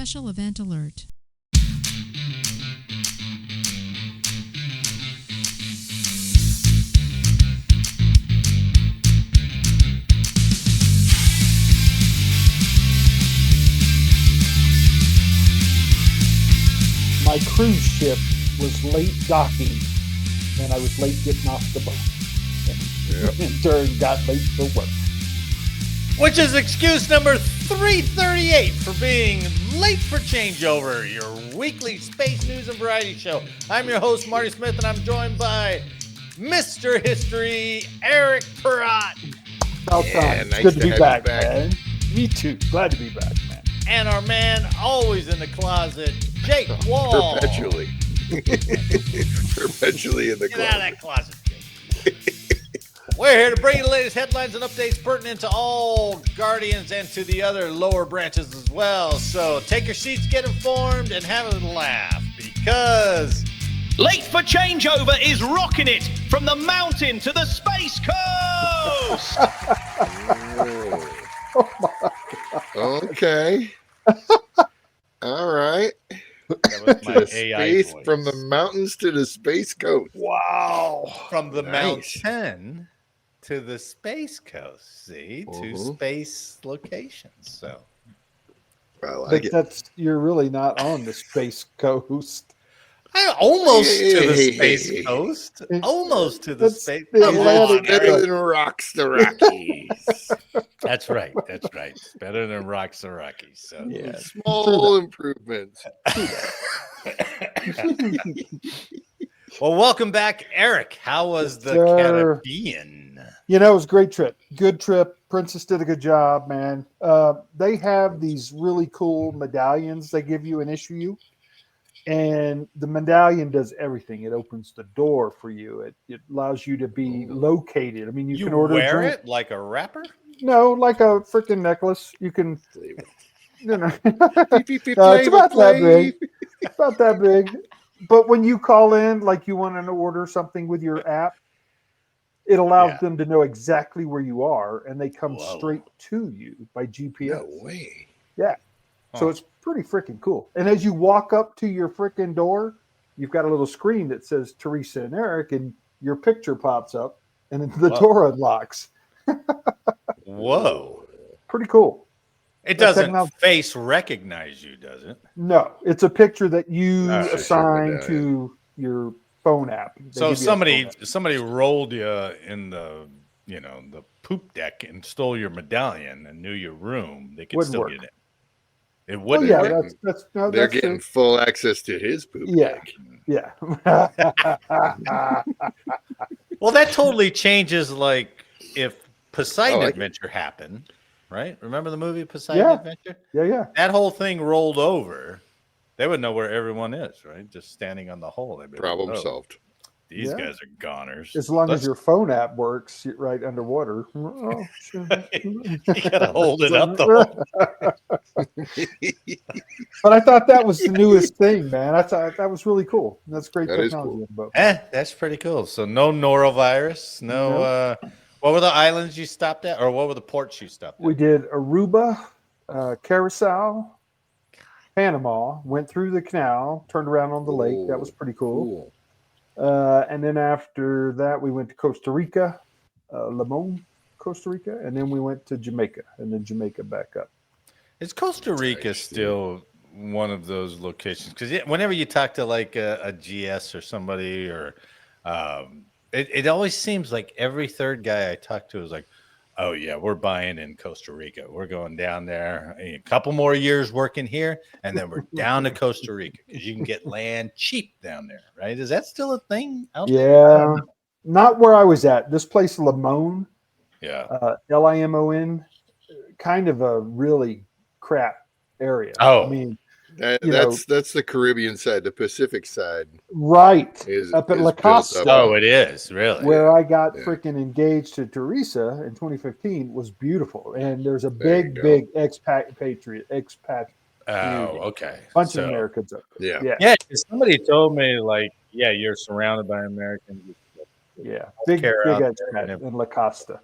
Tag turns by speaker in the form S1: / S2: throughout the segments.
S1: Special event alert.
S2: My cruise ship was late docking, and I was late getting off the boat. And in turn, got late for work.
S3: Which is excuse number 338 for being late for changeover, your weekly space news and variety show. I'm your host, Marty Smith, and I'm joined by Mr. History, Eric Perrott.
S2: About time. It's good to be back, man. Me too. Glad to be back, man.
S3: And our man, always in the closet, Jake Wall.
S4: Perpetually. Perpetually in the
S3: Get out of that closet, Jake. We're here to bring you the latest headlines and updates pertinent to all Guardians and to the other lower branches as well. So take your seats, get informed, and have a laugh because
S5: Late for Changeover is rocking it from the mountain to the space coast.
S2: Oh my God.
S4: Okay. All right.
S3: that was my
S4: The
S3: AI
S4: space
S3: voice.
S4: from the mountains to the space coast.
S2: Wow.
S3: From the
S4: Nice.
S3: mountain to the space coast, see, to space locations. So
S4: I like
S2: But
S4: it.
S2: that's you're really not on the space coast.
S3: almost to the
S4: Hey,
S3: space
S4: hey, hey.
S3: coast. Almost to the
S2: That's
S3: space.
S2: the
S3: Come
S2: Atlantic
S3: on,
S4: Better
S3: Eric.
S4: than rocks the Rockies.
S3: That's right. That's right. It's better than rocks the Rockies. So
S2: Yeah.
S4: Small improvements.
S3: well, welcome back, Eric. How was
S2: Yes,
S3: the
S2: sir.
S3: Caribbean?
S2: You know, it was a great trip. Good trip. Princess did a good job, man. They have these really cool medallions they give you and issue you. And the medallion does everything. It opens the door for you. It allows you to be located. I mean, you can order a
S3: wear
S2: drink.
S3: it like a rapper?
S2: No, like a freaking necklace. You can, you know.
S4: It's
S2: It's about that big. About that big. But when you call in, like you want to order something with your app, it allows
S3: Yeah.
S2: them to know exactly where you are, and they come
S3: Whoa.
S2: straight to you by GPS.
S4: No way.
S2: Yeah. So
S3: Huh.
S2: it's pretty freaking cool. And as you walk up to your freaking door, you've got a little screen that says Teresa and Eric, and your picture pops up, and then the
S3: Whoa.
S2: door unlocks.
S3: Whoa.
S2: Pretty cool.
S3: It
S2: The
S3: doesn't
S2: technology-
S3: face recognize you, does it?
S2: No, it's a picture that you
S3: Oh, sure,
S2: assign
S4: medallion.
S2: to your phone app. They
S3: So
S2: give you a phone app.
S3: somebody rolled you in the the poop deck and stole your medallion and knew your room. They could
S2: Wouldn't
S3: still
S2: work.
S3: get it. It
S2: Oh
S3: wouldn't
S2: yeah,
S3: work.
S2: no,
S4: They're
S2: that's
S4: getting
S2: true.
S4: full access to his poop
S2: Yeah.
S4: deck.
S2: Yeah.
S3: Well, that totally changes. Like if Poseidon
S4: I like it.
S3: Adventure happened, right? Remember the movie Poseidon
S2: Yeah.
S3: Adventure?
S2: yeah.
S3: That whole thing rolled over. They would know where everyone is, right? Just standing on the hole. They'd be like,
S4: Problem
S3: "Oh,
S4: solved.
S3: These
S2: Yeah.
S3: guys are goners.
S2: As long
S3: Let's-
S2: as your phone app works right underwater. Oh, sure.
S3: you gotta hold it up the whole.
S2: But I thought that was the newest thing, man. I thought that was really cool. That's great
S4: That is
S2: technology.
S4: cool.
S2: on boat.
S3: That's pretty cool. So no norovirus. No. What were the islands you stopped at, or what were the ports you stopped at?
S2: We did Aruba, Curacao, Panama, went through the canal, turned around on the lake. That was pretty cool. And then after that, we went to Costa Rica, Limon, Costa Rica, and then we went to Jamaica, and then Jamaica back up.
S3: Is Costa Rica still one of those locations? Because whenever you talk to like a GS or somebody, or it always seems like every third guy I talk to is like, "Oh yeah, we're buying in Costa Rica. We're going down there. A couple more years working here, and then we're down to Costa Rica because you can get land cheap down there, right? Is that still a thing out there?
S2: Yeah, not where I was at. This place, Limon,
S3: Yeah.
S2: Limon, kind of a really crap area.
S3: Oh.
S2: I mean,
S4: That's the Caribbean side. The Pacific side
S2: right
S4: is
S2: up at
S4: is
S2: La
S4: built
S2: Costa.
S4: up.
S3: Oh, it is really.
S2: Where I got
S4: yeah.
S2: freaking engaged to Teresa in 2015 was beautiful, and there's a
S4: There you
S2: big,
S4: go.
S2: big expat
S3: Oh, okay.
S2: bunch
S3: So-
S2: of Americans up there.
S4: Yeah.
S3: Yeah, 'cause somebody told me like, yeah, you're surrounded by Americans.
S2: Yeah, big
S3: Healthcare out there
S2: expat
S3: and
S2: in La Costa.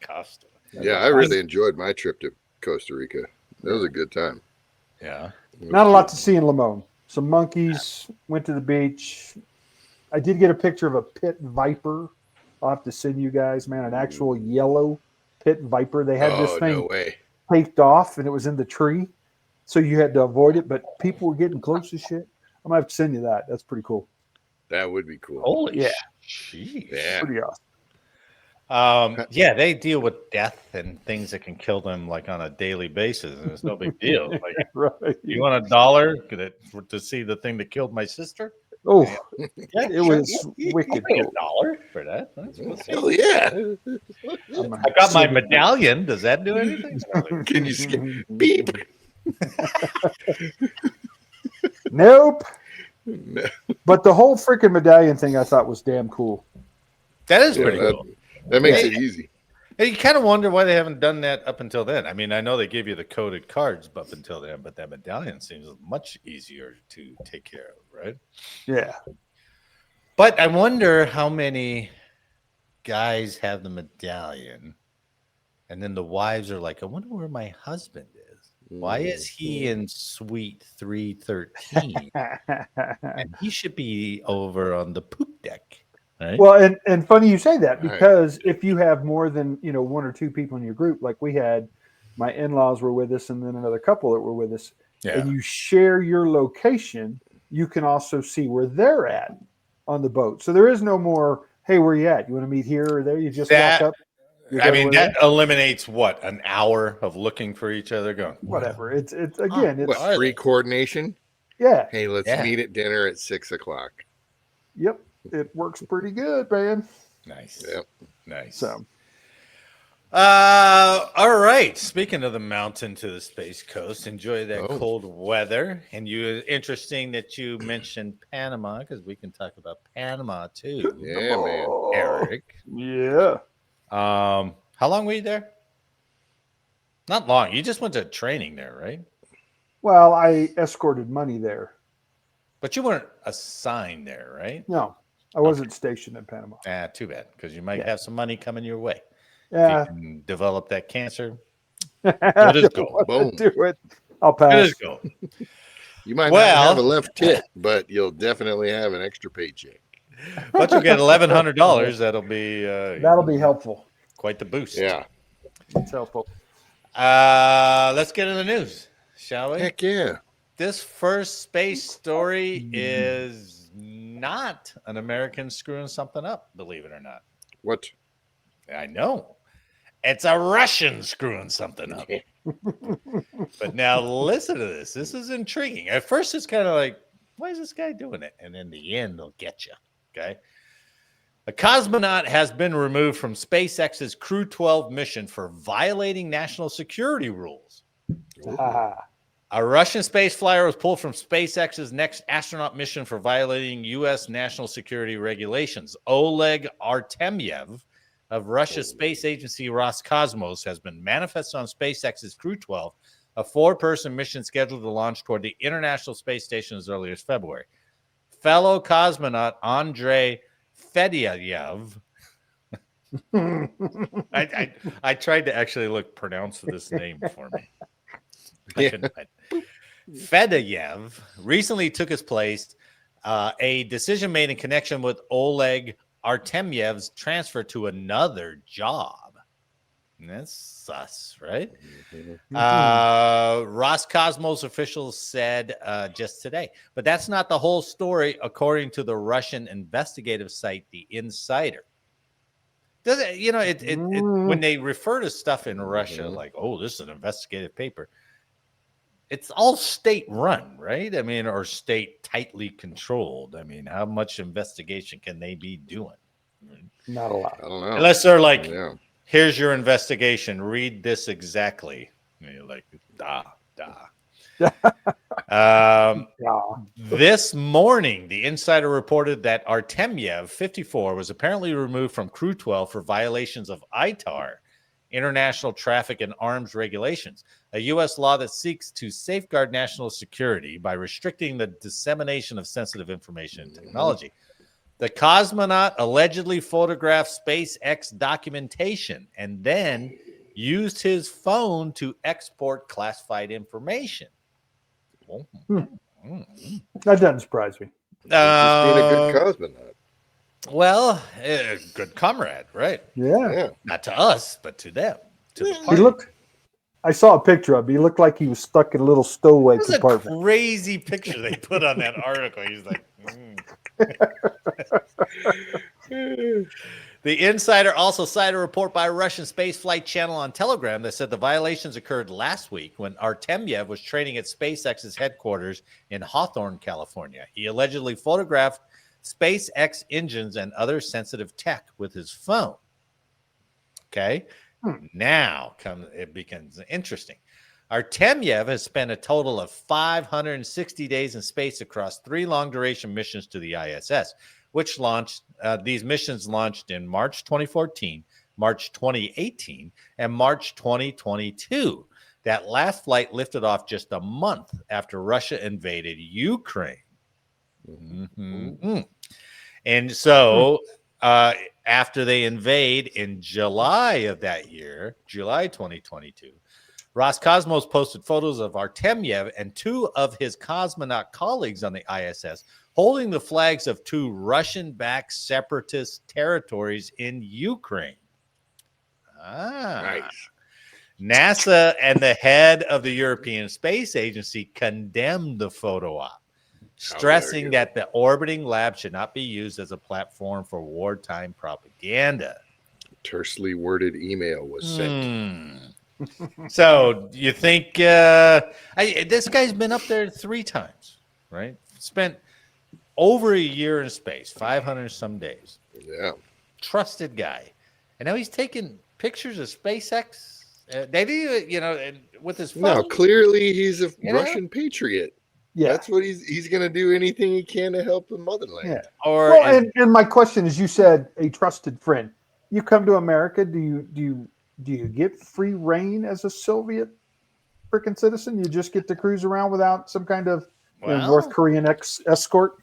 S3: Costa.
S4: Yeah, I really enjoyed my trip to Costa Rica. That was a good time.
S3: Yeah.
S2: Not a lot to see in Limon. Some monkeys, went to the beach. I did get a picture of a pit viper. I'll have to send you guys, man, an actual yellow pit viper. They had this
S4: Oh,
S2: thing
S4: no way.
S2: taped off and it was in the tree. So you had to avoid it, but people were getting close as shit. I'm going to have to send you that. That's pretty cool.
S4: That would be cool.
S3: Holy
S2: Yeah.
S3: jeez.
S4: Yeah.
S2: Pretty awesome.
S3: Yeah, they deal with death and things that can kill them like on a daily basis, and it's no big deal. Like,
S2: Right.
S3: you want $1 to see the thing that killed my sister?
S2: Oh,
S3: Yeah,
S2: it was wicked
S3: I'll pay
S2: cool.
S3: $1 for that. Let's see.
S4: Hell yeah.
S3: I got my medallion. Does that do anything?
S4: Can you skip? Beep.
S2: Nope.
S4: No.
S2: But the whole freaking medallion thing I thought was damn cool.
S3: That is
S4: Yeah,
S3: pretty
S4: that,
S3: cool.
S4: that makes
S3: Hey.
S4: it easy.
S3: And you kind of wonder why they haven't done that up until then. I mean, I know they give you the coded cards up until then, but that medallion seems much easier to take care of, right?
S2: Yeah.
S3: But I wonder how many guys have the medallion, and then the wives are like, I wonder where my husband is. Why is he in suite 313? And he should be over on the poop deck. Right?
S2: Well, and funny you say that
S4: Right.
S2: because if you have more than, one or two people in your group, like we had, my in-laws were with us and then another couple that were with us, and you share your location, you can also see where they're at on the boat. So there is no more, hey, where you at? You want to meet here or there? You just walk up.
S3: I mean, that eliminates what, an hour of looking for each other going,
S2: whatever. It's again, it's
S4: What, free coordination?
S2: yeah.
S4: Hey, let's meet at dinner at 6:00.
S2: Yep. It works pretty good, man.
S3: Nice.
S4: Yep.
S3: Nice.
S2: So
S3: all right. Speaking of the mountain to the space coast, enjoy that
S4: Oh.
S3: cold weather. And interesting that you mentioned Panama, because we can talk about Panama too.
S4: Yeah, man.
S3: Eric.
S2: Yeah.
S3: How long were you there? Not long. You just went to training there, right?
S2: Well, I escorted money there.
S3: But you weren't assigned there, right?
S2: No, I wasn't stationed in Panama.
S3: Too bad, because you might have some money coming your way.
S2: Yeah.
S3: If you can develop that cancer,
S2: Let
S3: us go.
S4: Boom.
S2: Do it. I'll
S3: let
S2: pass.
S3: us go.
S4: You might not have a left tit, but you'll definitely have an extra paycheck.
S3: But you'll get $1,100. That'll be
S2: That'll be helpful.
S3: quite the boost.
S4: Yeah.
S2: It's helpful.
S3: Let's get in the news, shall we?
S4: Heck yeah.
S3: This first space story is not an American screwing something up, believe it or not.
S4: What?
S3: I know. It's a Russian screwing something up. But now listen to this. This is intriguing. At first, it's kind of like, why is this guy doing it? And in the end, they'll get you. Okay. A cosmonaut has been removed from SpaceX's Crew 12 mission for violating national security rules. A Russian space flyer was pulled from SpaceX's next astronaut mission for violating U.S. national security regulations. Oleg Artemyev of Russia's space agency Roscosmos has been manifested on SpaceX's Crew 12, a 4-person mission scheduled to launch toward the International Space Station as early as February. Fellow cosmonaut Andrei Fedyayev. I tried to actually pronounce this name for me. Fedyayev recently took his place, a decision made in connection with Oleg Artemyev's transfer to another job. And that's sus, right? Roscosmos officials said just today. But that's not the whole story, according to the Russian investigative site, The Insider. Does it, when they refer to stuff in Russia, like, oh, this is an investigative paper, it's all state run, right? I mean, or state tightly controlled. I mean, how much investigation can they be doing?
S2: Not a lot.
S4: I don't know.
S3: Unless they're like, here's your investigation. Read this exactly. And you're like, This morning, the Insider reported that Artemyev, 54, was apparently removed from Crew 12 for violations of ITAR, International Traffic and Arms Regulations, a U.S. law that seeks to safeguard national security by restricting the dissemination of sensitive information and technology. The cosmonaut allegedly photographed SpaceX documentation and then used his phone to export classified information.
S2: That doesn't surprise me.
S4: Just being a good cosmonaut.
S3: Well, good comrade, right?
S2: Yeah.
S3: Not to us, but to them. To the
S2: He
S3: party.
S2: looked. I saw a picture of him. He looked like he was stuck in a little stowaway
S3: It was
S2: compartment.
S3: a crazy picture they put on that article. He's like, The Insider also cited a report by a Russian spaceflight channel on Telegram that said the violations occurred last week when Artemyev was training at SpaceX's headquarters in Hawthorne, California. He allegedly photographed SpaceX engines and other sensitive tech with his phone. Okay. Now it becomes interesting. Artemyev has spent a total of 560 days in space across 3 long-duration missions to the ISS, which launched. These missions launched in March 2014, March 2018, and March 2022. That last flight lifted off just a month after Russia invaded Ukraine. And so after they invade in July of that year, July 2022, Roscosmos posted photos of Artemyev and 2 of his cosmonaut colleagues on the ISS holding the flags of 2 Russian-backed separatist territories in Ukraine.
S4: Nice.
S3: NASA and the head of the European Space Agency condemned the photo op, stressing that the orbiting lab should not be used as a platform for wartime propaganda.
S4: Tersely worded email was sent.
S3: So you think this guy's been up there 3 times, right? Spent over a year in space, 500 some days.
S4: Yeah.
S3: Trusted guy. And now he's taking pictures of SpaceX. They do, with his phone.
S4: No, clearly he's a Russian patriot.
S2: Yeah.
S4: That's what he's going to do anything he can to help the motherland.
S2: Yeah. And my question is, you said a trusted friend. You come to America, do you get free reign as a Soviet freaking citizen? You just get to cruise around without some kind of North Korean escort?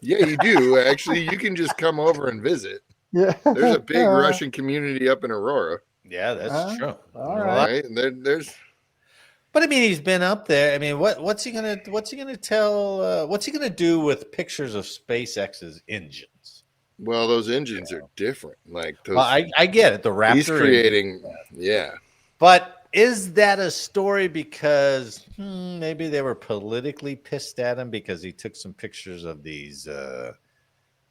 S4: Yeah, you do. Actually, you can just come over and visit.
S2: Yeah.
S4: There's a big Russian community up in Aurora.
S3: Yeah, that's true.
S2: All right.
S4: And there's.
S3: But I mean, he's been up there. I mean, what's he gonna tell? What's he gonna do with pictures of SpaceX's engines?
S4: Well, those engines are different. Like those.
S3: Well, I get it. The Raptor.
S4: He's creating. Yeah.
S3: But is that a story because maybe they were politically pissed at him because he took some pictures of these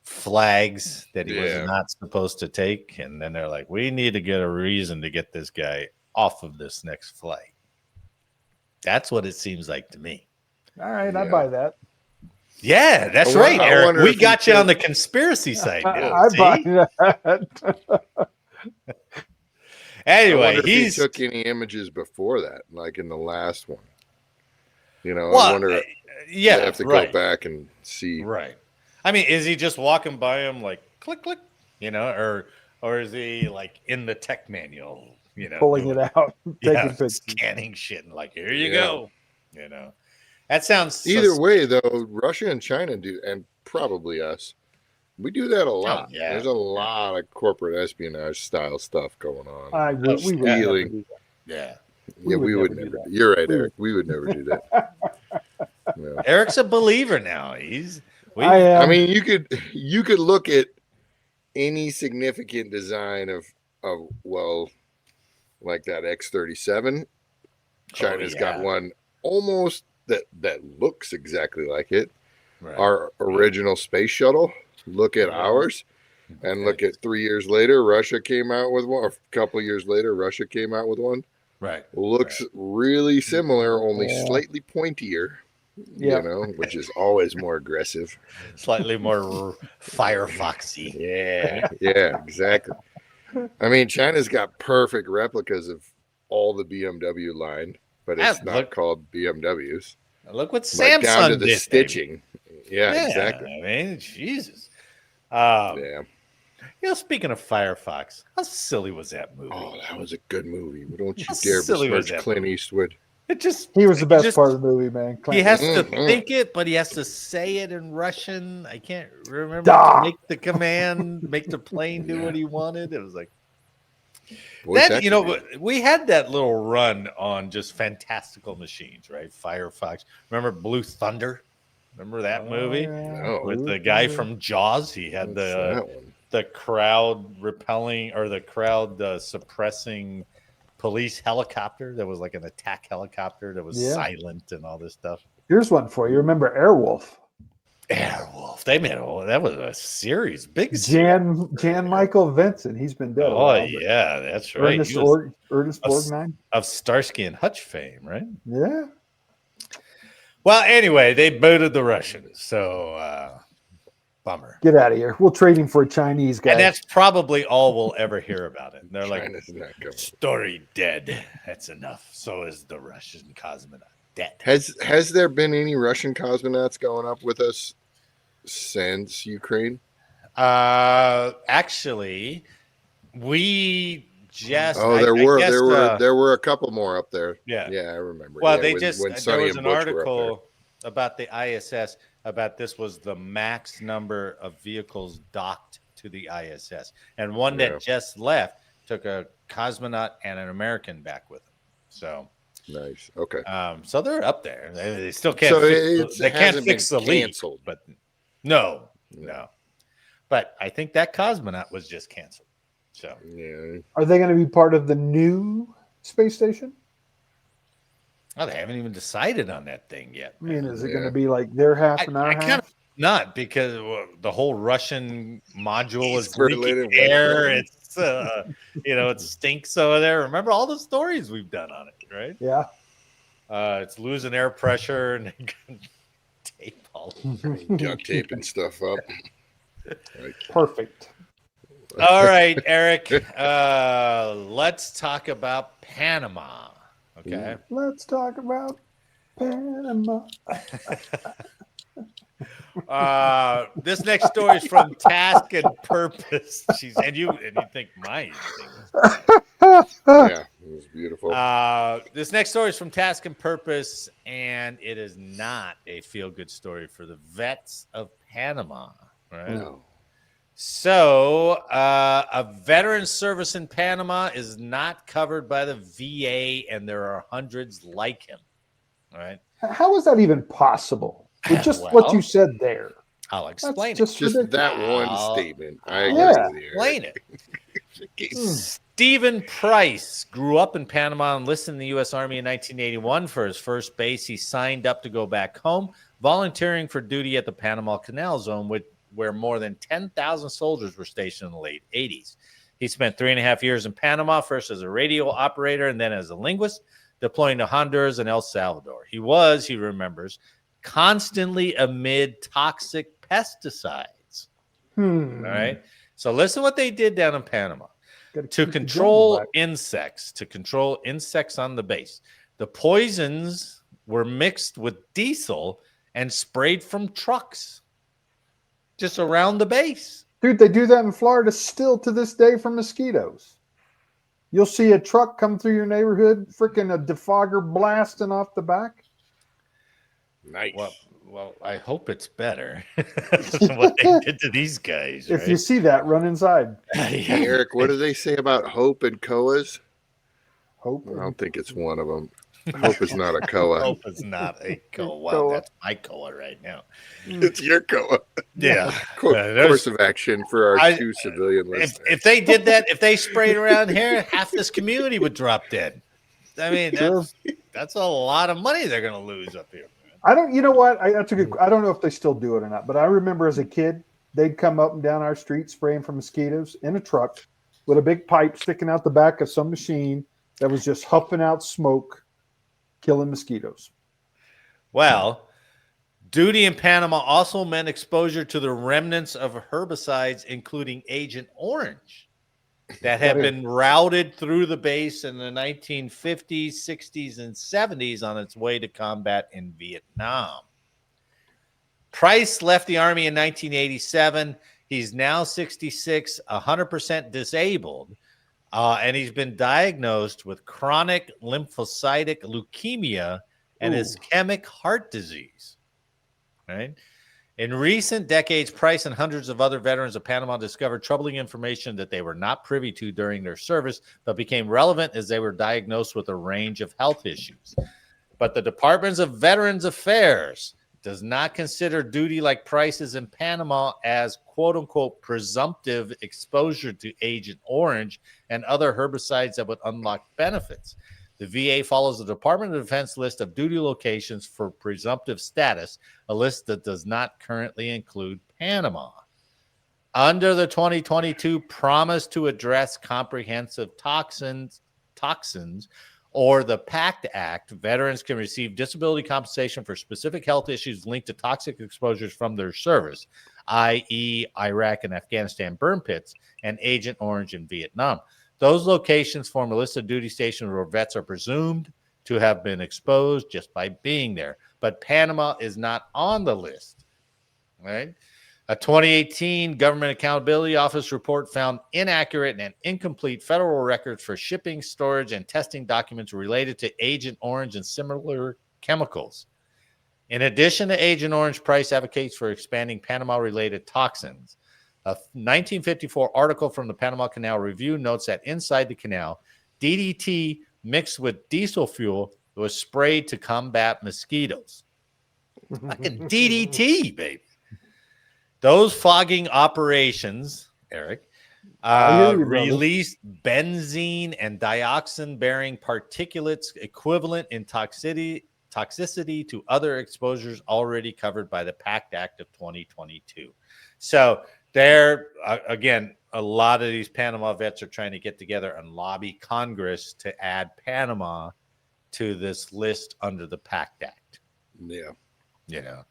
S3: flags that he was not supposed to take, and then they're like, we need to get a reason to get this guy off of this next flight. That's what it seems like to me.
S2: All right, I buy that.
S3: Yeah, that's right, Eric. We got you on the conspiracy side now.
S2: I buy that.
S3: Anyway,
S4: he took any images before that, like in the last one. I wonder.
S3: Yeah,
S4: I have to go back and see.
S3: Right. I mean, is he just walking by him like click click, or is he like in the tech manual,
S2: pulling it out, taking pictures,
S3: scanning shit, and like, here you go. That sounds
S4: either way though. Russia and China do, and probably us. We do that a lot.
S3: Yeah.
S4: There's a lot of corporate espionage style stuff going on.
S2: We would never do
S4: that. Yeah, we would never. You're right, Eric. We would never do that. No.
S3: Eric's a believer now.
S4: I mean, you could look at any significant design of like that X-37. China's got one almost that looks exactly like it. Right. Our original space shuttle. Look at ours, and look at 3 years later, Russia came out with one. Or a couple of years later, Russia came out with one.
S3: Right.
S4: Looks really similar, only slightly pointier. Which is always more aggressive.
S3: Slightly more Firefoxy.
S4: Yeah, exactly. I mean, China's got perfect replicas of all the BMW line, but it's not called BMWs.
S3: Look what Samsung
S4: down to the
S3: did,
S4: stitching. Yeah, exactly.
S3: I mean, Jesus. Speaking of Firefox, how silly was that movie?
S4: Oh, that was a good movie. Don't you dare besmirch Clint Eastwood.
S2: He was the best part of the movie, man.
S3: He has to think it, but he has to say it in Russian. I can't remember to make the command, make the plane do what he wanted. It was like, That, you know, we had that little run on just fantastical machines, right? Firefox. Remember Blue Thunder? Remember that movie with the guy from Jaws? He had the crowd repelling or the crowd suppressing police helicopter that was like an attack helicopter that was silent and all this stuff.
S2: Here's one for you. Remember Airwolf?
S3: Airwolf. They made that was a series, big
S2: Jan Michael Vincent. He's been dead.
S3: Oh yeah, that's right.
S2: Ernest Borgnine
S3: of Starsky and Hutch fame, right?
S2: Yeah.
S3: Well, anyway, they booted the Russians, so bummer.
S2: Get out of here. We'll trade him for a Chinese guy.
S3: And that's probably all we'll ever hear about it. And they're like, story dead. That's enough. So is the Russian cosmonaut dead.
S4: Has there been any Russian cosmonauts going up with us since Ukraine?
S3: Actually, we just
S4: there were a couple more up there. Yeah, I remember.
S3: Well, there was an article about the ISS about this was the max number of vehicles docked to the ISS, and one that just left took a cosmonaut and an American back with them. So
S4: nice. Okay.
S3: So they're up there. They still can't. They can't fix the leak, but no. But I think that cosmonaut was just canceled. So
S2: are they going to be part of the new space station?
S3: Oh, they haven't even decided on that thing yet.
S2: I mean, is it going to be like their half and our half?
S3: Kind of not, because the whole Russian module is leaking air. It's it stinks over there. Remember all the stories we've done on it, right?
S2: Yeah.
S3: It's losing air pressure and tape all over.
S4: Duct taping stuff up.
S2: Perfect.
S3: All right, Eric. Let's talk about Panama. Okay.
S2: Let's talk about Panama.
S3: This next story is from Task and Purpose. And you think my
S4: yeah, it was beautiful.
S3: This next story is from Task and Purpose, and it is not a feel-good story for the vets of Panama. Right?
S4: No.
S3: So, a veteran service in Panama is not covered by the VA, and there are hundreds like him. All right.
S2: How is that even possible? With just what you said there.
S3: I'll explain
S4: just that one statement.
S3: Explain it. Stephen Price grew up in Panama and enlisted in the U.S. Army in 1981 for his first base. He signed up to go back home, volunteering for duty at the Panama Canal Zone, where more than 10,000 soldiers were stationed in the late 80s. He spent 3.5 years in Panama, first as a radio operator and then as a linguist, deploying to Honduras and El Salvador. He remembers, constantly amid toxic pesticides. All right. So listen what they did down in Panama. To control insects on the base. The poisons were mixed with diesel and sprayed from trucks just around the base.
S2: Dude, they do that in Florida still to this day for mosquitoes. You'll see a truck come through your neighborhood, freaking a defogger blasting off the back.
S4: Nice.
S3: Well, I hope it's better than what they did to these guys.
S2: If you see that, run inside.
S4: Hey, Eric, what do they say about Hope and Koas?
S2: Hope?
S4: I don't think it's one of them. Hope is not a Koa.
S3: Hope is not a Koa. Wow, that's my Koa right now.
S4: It's your Koa.
S3: Yeah.
S4: Course of action for our two civilian listeners.
S3: If they did that, if they sprayed around here, half this community would drop dead. I mean, that's a lot of money they're going to lose up here.
S2: You know what? That's a good. I don't know if they still do it or not, but I remember as a kid, they'd come up and down our street spraying for mosquitoes in a truck with a big pipe sticking out the back of some machine that was just huffing out smoke, killing mosquitoes.
S3: Well, duty in Panama also meant exposure to the remnants of herbicides, including Agent Orange, that had been routed through the base in the 1950s, 60s, and 70s on its way to combat in Vietnam. Price left the Army in 1987. He's now 66, 100% disabled, and he's been diagnosed with chronic lymphocytic leukemia and ischemic heart disease. Right? In recent decades, Price and hundreds of other veterans of Panama discovered troubling information that they were not privy to during their service, but became relevant as they were diagnosed with a range of health issues. But the Department of Veterans Affairs does not consider duty like Price's in Panama as quote-unquote presumptive exposure to Agent Orange and other herbicides that would unlock benefits. The VA follows the Department of Defense list of duty locations for presumptive status, a list that does not currently include Panama. Under the 2022 promise to address comprehensive toxins, or the PACT Act, veterans can receive disability compensation for specific health issues linked to toxic exposures from their service, i.e., Iraq and Afghanistan burn pits and Agent Orange in Vietnam. Those locations form a list of duty stations where vets are presumed to have been exposed just by being there. But Panama is not on the list. Right? A 2018 Government Accountability Office report found inaccurate and incomplete federal records for shipping, storage, and testing documents related to Agent Orange and similar chemicals. In addition to Agent Orange, Price advocates for expanding Panama-related toxins. A 1954 article from the Panama Canal Review notes that inside the canal, DDT mixed with diesel fuel was sprayed to combat mosquitoes. Fucking DDT, baby. Those fogging operations, Eric, released benzene and dioxin-bearing particulates equivalent in toxicity to other exposures already covered by the PACT Act of 2022. So there, again, a lot of these Panama vets are trying to get together and lobby Congress to add Panama to this list under the PACT Act.
S4: Yeah.
S3: You know.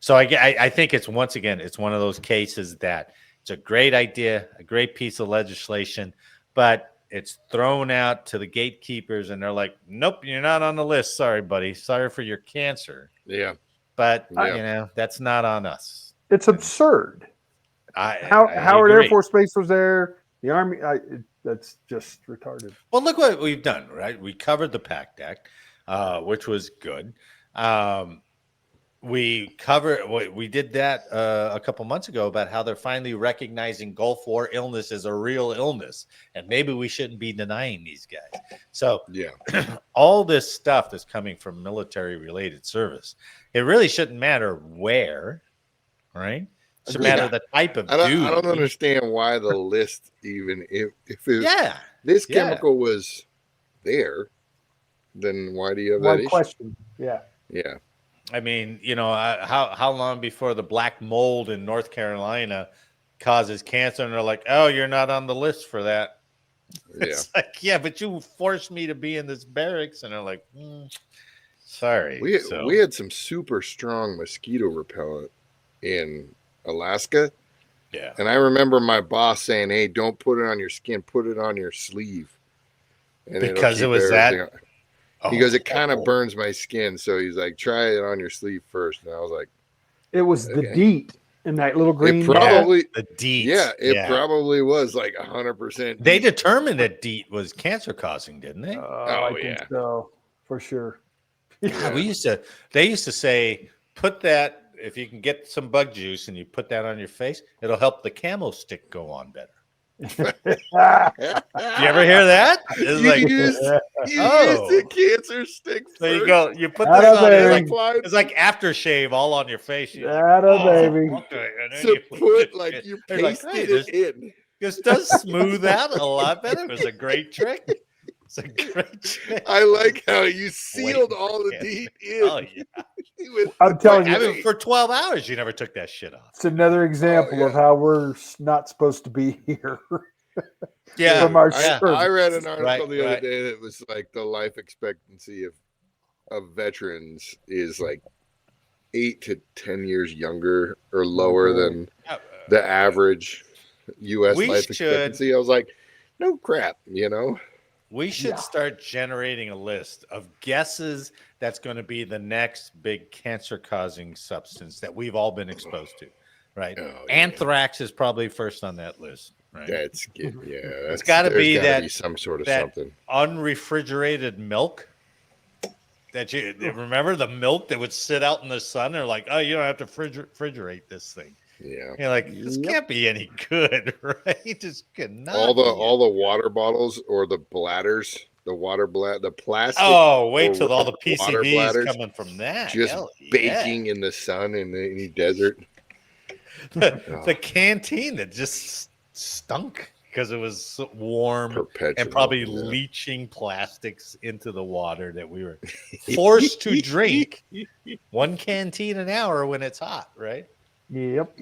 S3: So I think it's, once again, it's one of those cases that it's a great idea, a great piece of legislation, but it's thrown out to the gatekeepers and they're like, nope, you're not on the list. Sorry, buddy. Sorry for your cancer.
S4: Yeah.
S3: But, you know, that's not on us.
S2: It's absurd. Howard Air Force Base was there. The Army, that's just retarded.
S3: Well, look what we've done, right? We covered the PACT Act, which was good. We did that a couple months ago about how they're finally recognizing Gulf War illness as a real illness, and maybe we shouldn't be denying these guys. So,
S4: yeah,
S3: all this stuff that's coming from military-related service, it really shouldn't matter where, right? It should matter the type of dude.
S4: I don't understand why the list even this chemical was there, then why do you have that issue?
S2: Question? Yeah.
S3: I mean, you know, how long before the black mold in North Carolina causes cancer, and they're like, "Oh, you're not on the list for that."
S4: Yeah.
S3: It's like, yeah, but you forced me to be in this barracks, and they're like, "Sorry."
S4: We had some super strong mosquito repellent in Alaska.
S3: Yeah.
S4: And I remember my boss saying, "Hey, don't put it on your skin, put it on your sleeve." And
S3: because it was that.
S4: He goes, it kind of burns my skin. So he's like, try it on your sleeve first. And I was like,
S2: it was the DEET in that little green.
S4: It probably,
S3: the DEET.
S4: Yeah, it probably was like 100%.
S3: They determined that DEET was cancer causing, didn't they?
S2: I think so, for sure.
S3: Yeah. They used to say, put that, if you can get some bug juice and you put that on your face, it'll help the camo stick go on better. You ever hear that? It's
S4: use the cancer stick first.
S3: There you go. You put this on. It's like aftershave all on your face.
S2: Baby.
S4: Okay. So you pasted it in.
S3: This does smooth out a lot better. It's a great trick. It's a great trick.
S4: I like how you sealed all the DEET in.
S3: Oh, yeah.
S2: I'm telling you.
S3: I mean, for 12 hours, you never took that shit off.
S2: It's another example of how we're not supposed to be here.
S3: Yeah.
S2: From our
S4: I read an article the other day that was like the life expectancy of veterans is like 8 to 10 years younger or lower than the average U.S. life expectancy. I was like, no crap, you know?
S3: We should start generating a list of guesses that's going to be the next big cancer-causing substance that we've all been exposed to, right? Oh, yeah. Anthrax is probably first on that list, right?
S4: That's good. Yeah,
S3: it's got to be
S4: some sort of something.
S3: Unrefrigerated milk. that you remember the milk that would sit out in the sun. They're like, oh, you don't have to refrigerate this thing.
S4: Yeah.
S3: You're like, this can't be any good, right? This cannot.
S4: All the water bottles or the bladders, the plastic.
S3: Oh, wait till all the PCBs coming from that.
S4: Just baking in the sun in any desert.
S3: The canteen that just stunk because it was warm and probably leaching plastics into the water that we were forced to drink. One canteen an hour when it's hot, right?
S2: Yep.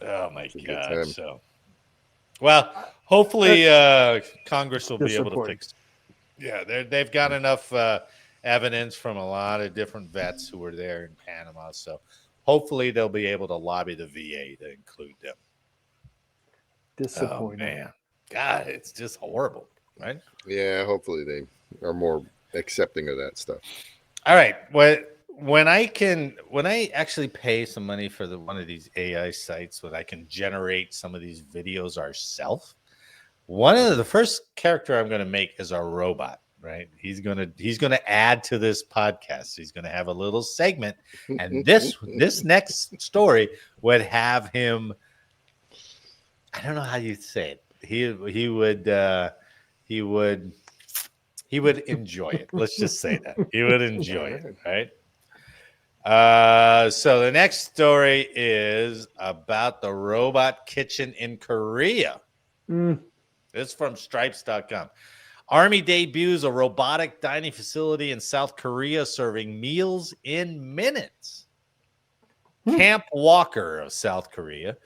S3: Oh my God. So, well, hopefully Congress will be able to fix it. Yeah, they've got enough evidence from a lot of different vets who were there in Panama. So hopefully they'll be able to lobby the VA to include them.
S2: Disappointing.
S3: Oh, man. God, it's just horrible, right?
S4: Yeah, hopefully they are more accepting of that stuff.
S3: All right. When I actually pay some money for one of these AI sites, when I can generate some of these videos ourselves, one of the first character I'm going to make is our robot, right? He's gonna add to this podcast. He's going to have a little segment, and this next story would have him. I don't know how you say it. He would enjoy it. Let's just say that he would enjoy it, right? So the next story is about the robot kitchen in Korea. It's from stripes.com. Army debuts a robotic dining facility in South Korea serving meals in minutes. Camp Walker of South Korea.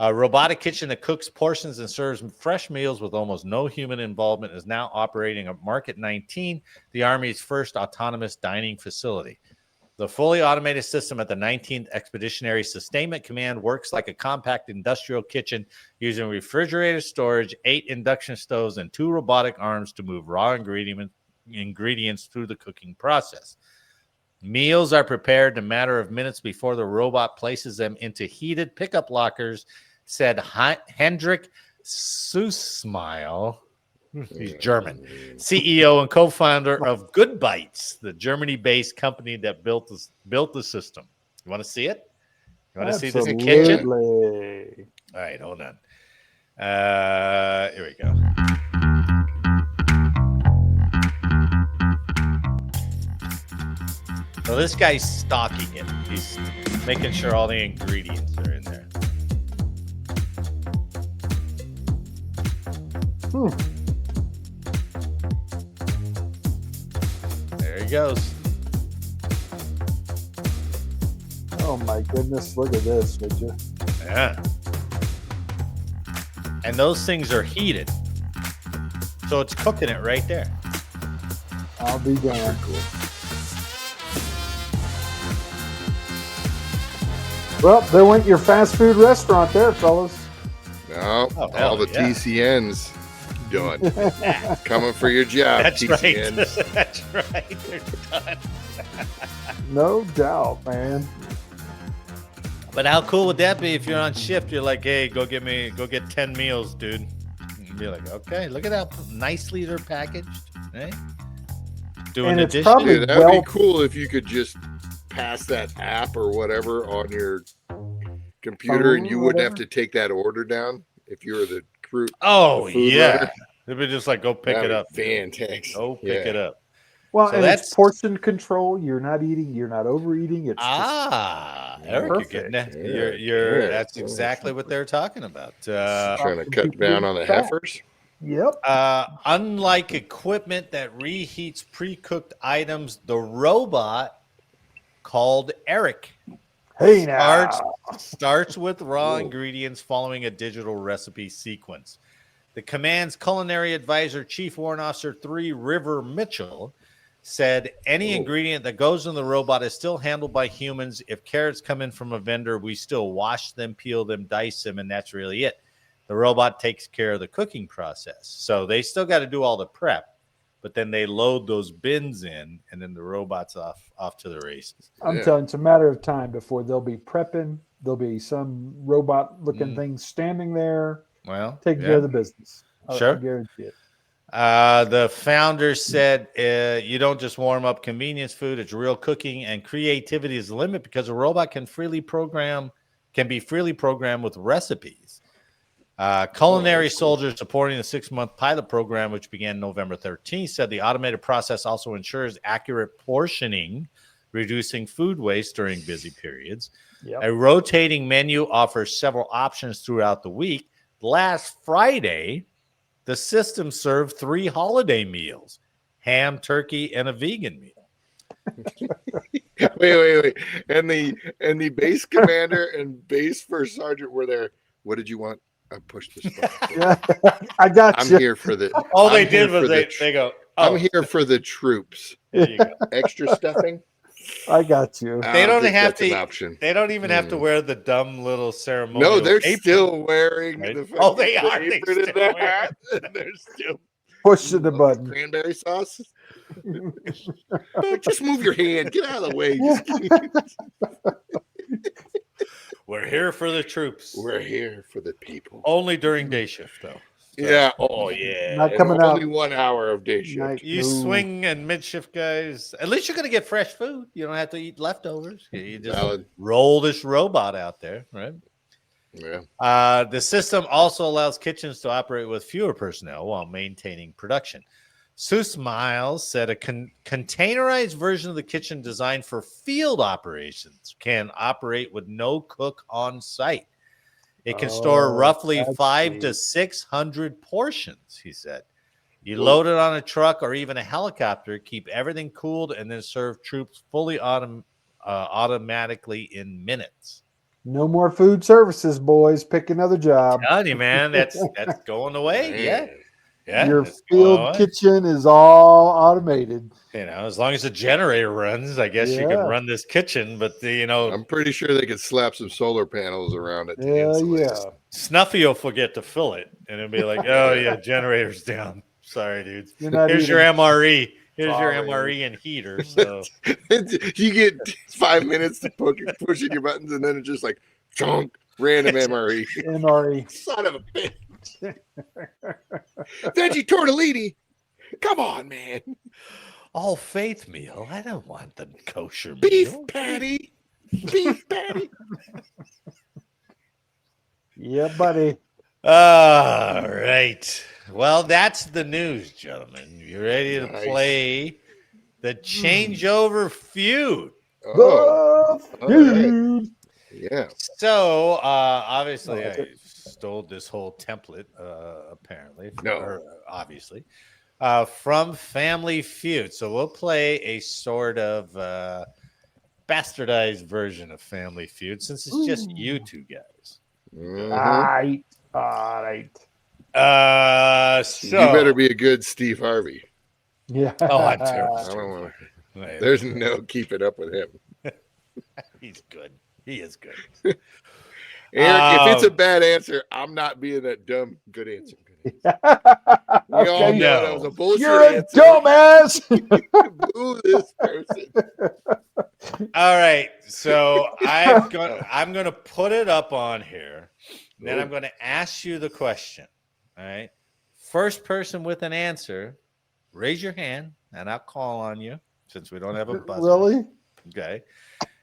S3: A robotic kitchen that cooks portions and serves fresh meals with almost no human involvement is now operating at Market 19, the Army's first autonomous dining facility. The fully automated system at the 19th Expeditionary Sustainment Command works like a compact industrial kitchen using refrigerator storage, 8 induction stoves, and 2 robotic arms to move raw ingredients through the cooking process. Meals are prepared in a matter of minutes before the robot places them into heated pickup lockers, said Hendrik Susmile. He's German. CEO and co-founder of Good Bites, the Germany-based company that built the system. You want to see it? You want to see this in kitchen? All right, hold on. Here we go. So this guy's stocking it. He's making sure all the ingredients are in there. There he goes.
S2: Oh my goodness, look at this, would you?
S3: Yeah. And those things are heated. So it's cooking it right there.
S2: I'll be damned. Cool. Well, there went your fast food restaurant there, fellas.
S4: No, all the TCNs done. Coming for your job,
S3: That's
S4: TCNs.
S3: Right. That's right. They're done.
S2: No doubt, man.
S3: But how cool would that be if you're on shift? You're like, hey, go get 10 meals, dude. You'd be like, okay, look at how nicely they're packaged, right? Doing
S2: and
S3: addition.
S4: Dude, that'd be cool if you could just pass that app or whatever on your computer and you wouldn't have to take that order down if you were the crew.
S3: Oh, yeah.
S4: Runner.
S3: It'd be just like, go pick it up.
S4: Fantastic.
S3: Go pick it up.
S2: Well,
S3: So
S2: and
S3: that's
S2: it's portion control. You're not eating. You're not overeating. It's
S3: Eric,
S2: perfect.
S3: you're getting that. You're that's exactly what they're talking about.
S4: Trying to cut down on the heifers.
S2: Yep.
S3: Unlike equipment that reheats pre-cooked items, the robot called Eric
S2: Hey now.
S3: starts with raw ingredients following a digital recipe sequence. The command's culinary advisor, Chief Warrant Officer 3 River Mitchell, said any ingredient that goes in the robot is still handled by humans. If carrots come in from a vendor, we still wash them, peel them, dice them, and that's really it. The robot takes care of the cooking process. So they still got to do all the prep, but then they load those bins in, and then the robot's off to the races.
S2: I'm telling you, it's a matter of time before they'll be prepping. There'll be some robot-looking thing standing there,
S3: Well,
S2: taking care of the business.
S3: Sure.
S2: I guarantee it.
S3: The founder said, you don't just warm up convenience food. It's real cooking, and creativity is the limit because a robot can be freely programmed with recipes. Culinary soldiers supporting the 6-month pilot program, which began November 13th, said the automated process also ensures accurate portioning, reducing food waste during busy periods. Yep. A rotating menu offers several options throughout the week. Last Friday, the system served 3 holiday meals: ham, turkey, and a vegan meal.
S4: Wait. And the base commander and base first sergeant were there. What did you want? I pushed this button.
S2: I got you.
S4: I'm here for the.
S3: All they did was they go,
S4: I'm here for the troops.
S3: There you go.
S4: Extra stuffing.
S2: I got you.
S3: They don't have to.
S4: Option.
S3: They don't even have to wear the dumb little ceremonial.
S4: No, they're
S3: apron,
S4: still wearing
S3: right?
S4: the.
S3: Oh, they are.
S4: The hat. They're still
S2: pushing the button.
S4: Cranberry sauce. Just move your hand. Get out of the way.
S3: We're here for the troops.
S4: We're here for the people.
S3: Only during day shift, though. So.
S4: Yeah. Oh, yeah.
S2: Not coming
S4: only
S2: out.
S4: 1 hour of day shift.
S3: You swing and mid-shift guys. At least you're going to get fresh food. You don't have to eat leftovers. You just roll this robot out there, right?
S4: Yeah.
S3: The system also allows kitchens to operate with fewer personnel while maintaining production. Seuss Miles said a containerized version of the kitchen designed for field operations can operate with no cook on site. It can store roughly 500 to 600 portions, he said. You load it on a truck or even a helicopter, keep everything cooled, and then serve troops fully automatically in minutes.
S2: No more food services, boys. Pick another job.
S3: I'm telling you, man, that's going away. Yeah.
S2: Your field kitchen is all automated.
S3: You know, as long as the generator runs, I guess you can run this kitchen. But
S4: I'm pretty sure they could slap some solar panels around it.
S2: Yeah.
S3: Snuffy will forget to fill it, and it'll be like, "Oh yeah, generator's down. Sorry, dudes. Here's your MRE. Here's your MRE and heater." So
S4: you get 5 minutes to pushing your buttons, and then it's just like chunk random MRE.
S2: MRE.
S4: Son of a bitch. Veggie tortellini. Come on, man.
S3: All faith meal. I don't want the kosher
S4: beef
S3: meal.
S4: Patty. Beef patty.
S2: Yeah, buddy.
S3: All right. Well, that's the news, gentlemen. You ready to play the changeover feud?
S4: Right. Yeah.
S3: So, obviously, I stole this whole template, apparently. Obviously. From Family Feud. So we'll play a sort of bastardized version of Family Feud since it's just you two guys.
S2: Mm-hmm. All right.
S3: So
S4: you better be a good Steve Harvey.
S2: Yeah.
S3: Oh, I'm terrible.
S4: There's no keeping up with him.
S3: He's good. He is good.
S4: Eric, if it's a bad answer, I'm not being that dumb. Good answer. We all know that was a bullshit answer.
S2: You're a dumbass.
S4: Boo this person.
S3: All right, so I'm gonna put it up on here. Then I'm gonna ask you the question. All right, first person with an answer, raise your hand, and I'll call on you since we don't have a buzzer.
S2: Really?
S3: Okay.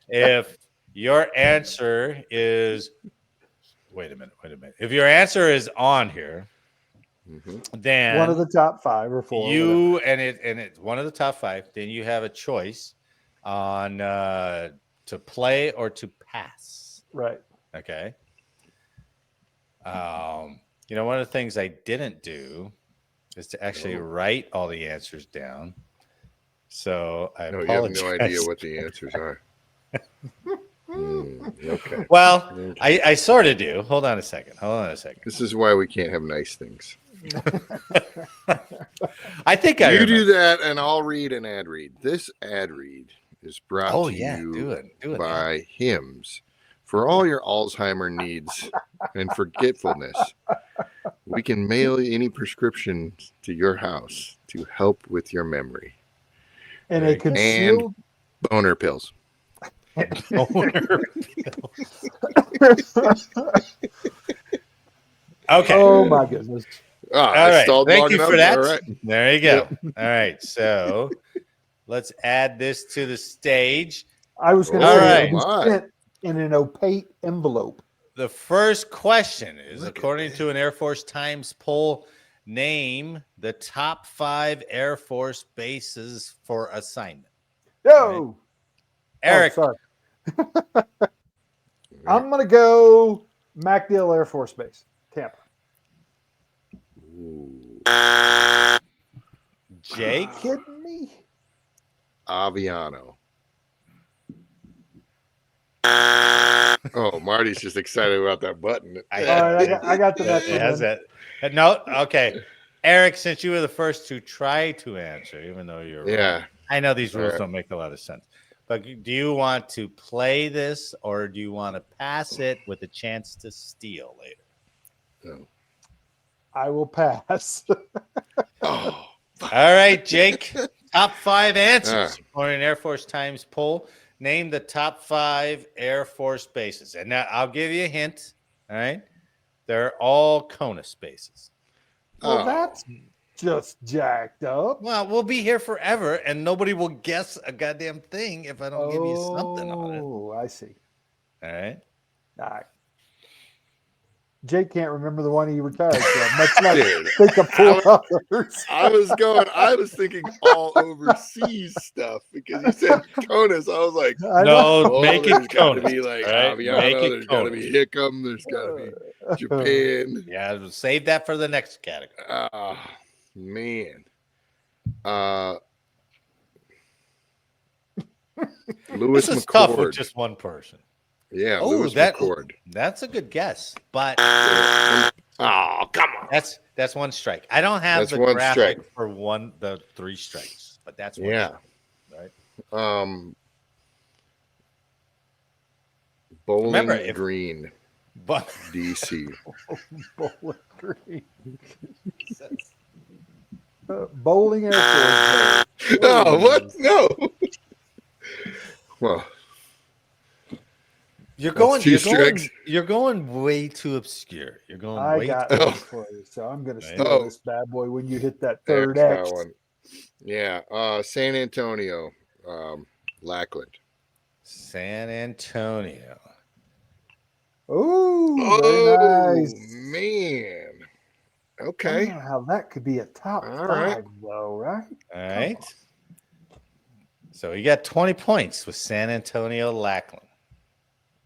S3: If your answer is, wait a minute. If your answer is on here. Then
S2: one of the top 5 or 4.
S3: And it's one of the top 5. Then you have a choice on to play or to pass.
S2: Right.
S3: Okay. One of the things I didn't do is to actually write all the answers down. So I apologize.
S4: You have no idea what the answers are. Okay.
S3: Well, I sort of do. Hold on a second.
S4: This is why we can't have nice things.
S3: I think
S4: you do that, and I'll read an ad read. This ad read is brought to you by Hims. For all your Alzheimer needs and forgetfulness, we can mail any prescription to your house to help with your memory.
S2: And a concealed
S4: boner pills.
S3: Boner pills. Okay.
S2: Oh my goodness.
S3: All right.
S4: Stalled
S3: Thank
S4: long
S3: you
S4: enough.
S3: for that.
S4: All right.
S3: There you go. All right. So let's add this to the stage.
S2: I was going to
S3: All
S2: say
S3: right.
S2: it'll be sent in an opaque envelope.
S3: The first question is, according to an Air Force Times poll, name the top 5 Air Force bases for assignment.
S2: Yo,
S3: Eric.
S2: sorry. I'm going to go MacDill Air Force Base, Tampa.
S3: Jake.
S2: Are you kidding me?
S4: Aviano. Oh, Marty's just excited about that button.
S2: All right, I got the next
S3: It has
S2: one.
S3: that. No, okay. Eric, since you were the first to try to answer, even though you're wrong, I know these rules don't make a lot of sense. But do you want to play this, or do you want to pass it with a chance to steal later?
S4: No.
S2: I will pass.
S3: All right, Jake. Top 5 answers for an Air Force Times poll. Name the top 5 Air Force bases. And now I'll give you a hint. All right. They're all CONUS bases.
S2: Well, that's just jacked up.
S3: Well, we'll be here forever, and nobody will guess a goddamn thing if I don't give you something on it.
S2: Oh, I see.
S3: All right.
S2: All right. Jake can't remember the one he retired from, much less think of 4 others.
S4: I was thinking all overseas stuff because you said CONUS. I was like,
S3: no, make it
S4: gotta
S3: CONUS.
S4: be like
S3: Right?
S4: Aviano, there's got to be Hickam, there's got to be Japan.
S3: Yeah, save that for the next category.
S4: Man. Lewis
S3: this is
S4: McCord.
S3: tough with just one person.
S4: Yeah, Lewis McCord.
S3: That's a good guess, but
S4: come on.
S3: That's one strike. I don't have the graphic for the 3 strikes, but that's one strike, right?
S4: Bowling Green, DC.
S2: Bowling Green. Bowling Air Force.
S4: Oh, what? No. Well.
S3: You're going way too obscure. You're going way too
S2: for you, so I'm going to steal this bad boy when you hit that third X.
S4: One. Yeah, San Antonio, Lackland.
S3: San Antonio.
S2: Very nice.
S4: Man. Okay.
S2: I don't know how that could be a top 5, though, right?
S3: All right. So you got 20 points with San Antonio, Lackland.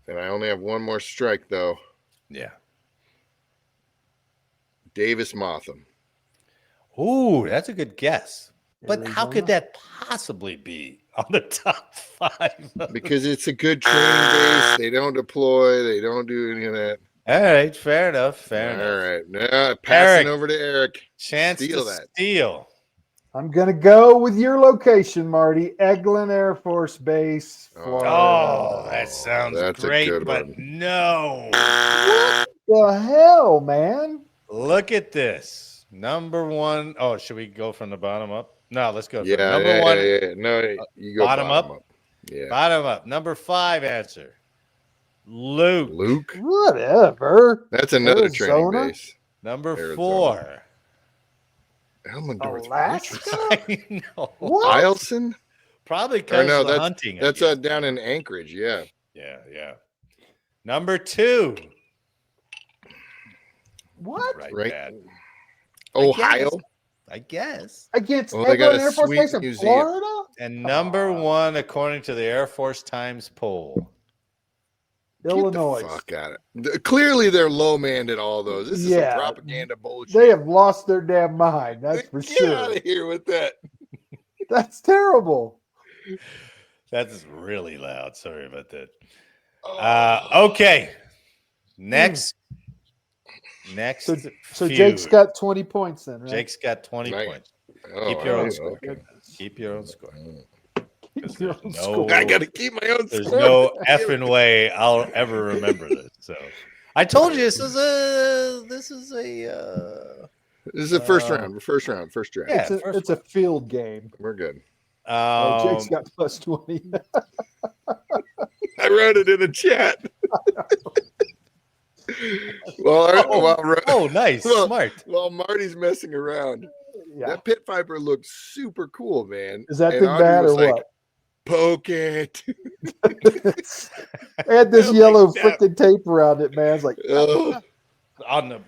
S4: And I only have one more strike, though.
S3: Yeah.
S4: Davis Motham.
S3: Ooh, that's a good guess. But how could that possibly be on the top 5?
S4: Because it's a good training base. They don't deploy. They don't do any of that.
S3: All right. Fair enough.
S4: All right. Now, passing over to Eric.
S3: Chance to steal.
S2: I'm going to go with your location, Marty. Eglin Air Force Base, Florida.
S3: Oh, that sounds great, but no.
S2: What the hell, man?
S3: Look at this. Number 1. Oh, should we go from the bottom up? No, let's go. Number 1.
S4: Yeah. No, you go bottom up.
S3: Yeah. Bottom up. Number 5 answer. Luke.
S2: Whatever.
S4: That's another training base.
S3: Number 4.
S4: Elmendorf,
S2: Alaska?
S3: I know.
S2: What?
S4: Eielson?
S3: Probably because of the hunting.
S4: That's down in Anchorage, yeah.
S3: Yeah. Number 2.
S2: What?
S4: Right.
S3: Dad.
S4: Ohio?
S3: I guess.
S2: Against
S4: they got
S2: Air Force Base in Florida?
S3: And number 1, according to the Air Force Times poll.
S2: Illinois.
S4: Get the fuck out of it. Clearly, they're low manned at all those. This is some propaganda bullshit.
S2: They have lost their damn mind. That's for sure.
S4: Get out of here with that.
S2: That's terrible.
S3: That's really loud. Sorry about that. Okay. Next.
S2: So Jake's got 20 points then, right?
S3: Jake's got 20 points. Keep your own score. Keep your own score.
S4: I gotta keep my own
S3: There's
S4: score.
S3: no effing way I'll ever remember this. So I told you this is a
S4: first round. First draft.
S3: Yeah,
S2: it's a field game.
S4: We're good.
S2: Jake's got plus 20.
S4: I wrote it in the chat.
S3: Nice, smart.
S4: While Marty's messing around, that pit viper looked super cool, man.
S2: Is that
S4: and
S2: thing bad or what?
S4: Poke it.
S2: It had this yellow freaking tape around it, man. It's like
S3: on the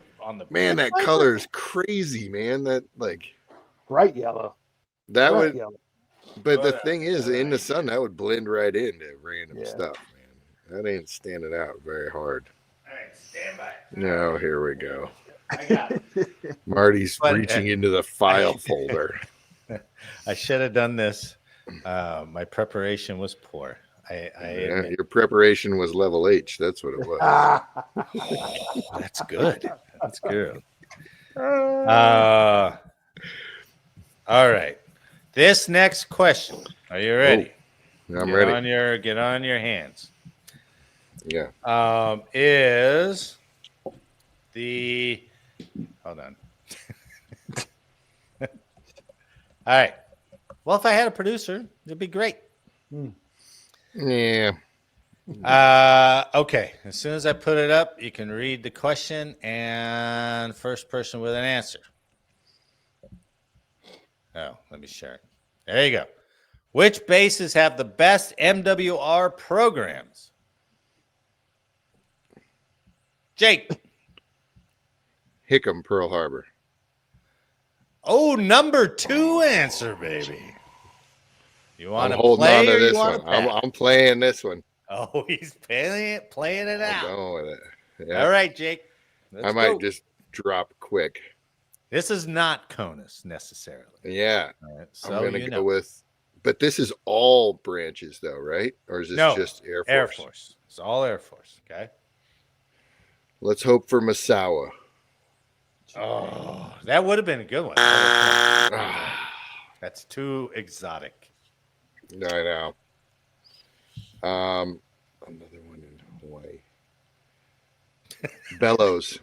S4: man, that color is crazy, man. That
S2: bright yellow.
S4: Yellow. But the thing is, in the sun, that would blend right into random stuff, man. That ain't standing out very hard.
S3: All right, stand by.
S4: No, here we go.
S3: I got it.
S4: Marty's reaching into the file folder.
S3: I should have done this. My preparation was poor.
S4: Your preparation was level H. That's what it was.
S3: That's good. That's good. All right. This next question. Are you ready?
S4: I'm ready.
S3: Get on your hands.
S4: Yeah.
S3: Is the hold on. All right. Well, if I had a producer, it'd be great.
S4: Yeah.
S3: Okay. As soon as I put it up, you can read the question and first person with an answer. Oh, let me share it. There you go. Which bases have the best MWR programs? Jake.
S4: Hickam, Pearl Harbor.
S3: Oh, number 2 answer, baby. You want to
S4: hold
S3: play
S4: on to
S3: or
S4: this
S3: you want
S4: one?
S3: to
S4: I'm playing this one.
S3: Oh, he's playing it out.
S4: I'm going with it. Yeah.
S3: All right, Jake.
S4: I might just drop quick.
S3: This is not CONUS necessarily.
S4: Yeah.
S3: Right, so
S4: I'm going to go with, but this is all branches though, right? Or is this just Air Force?
S3: Air Force. It's all Air Force. Okay.
S4: Let's hope for Misawa.
S3: Oh, that would have been a good one. That's too exotic.
S4: I know. Another one in Hawaii. Bellows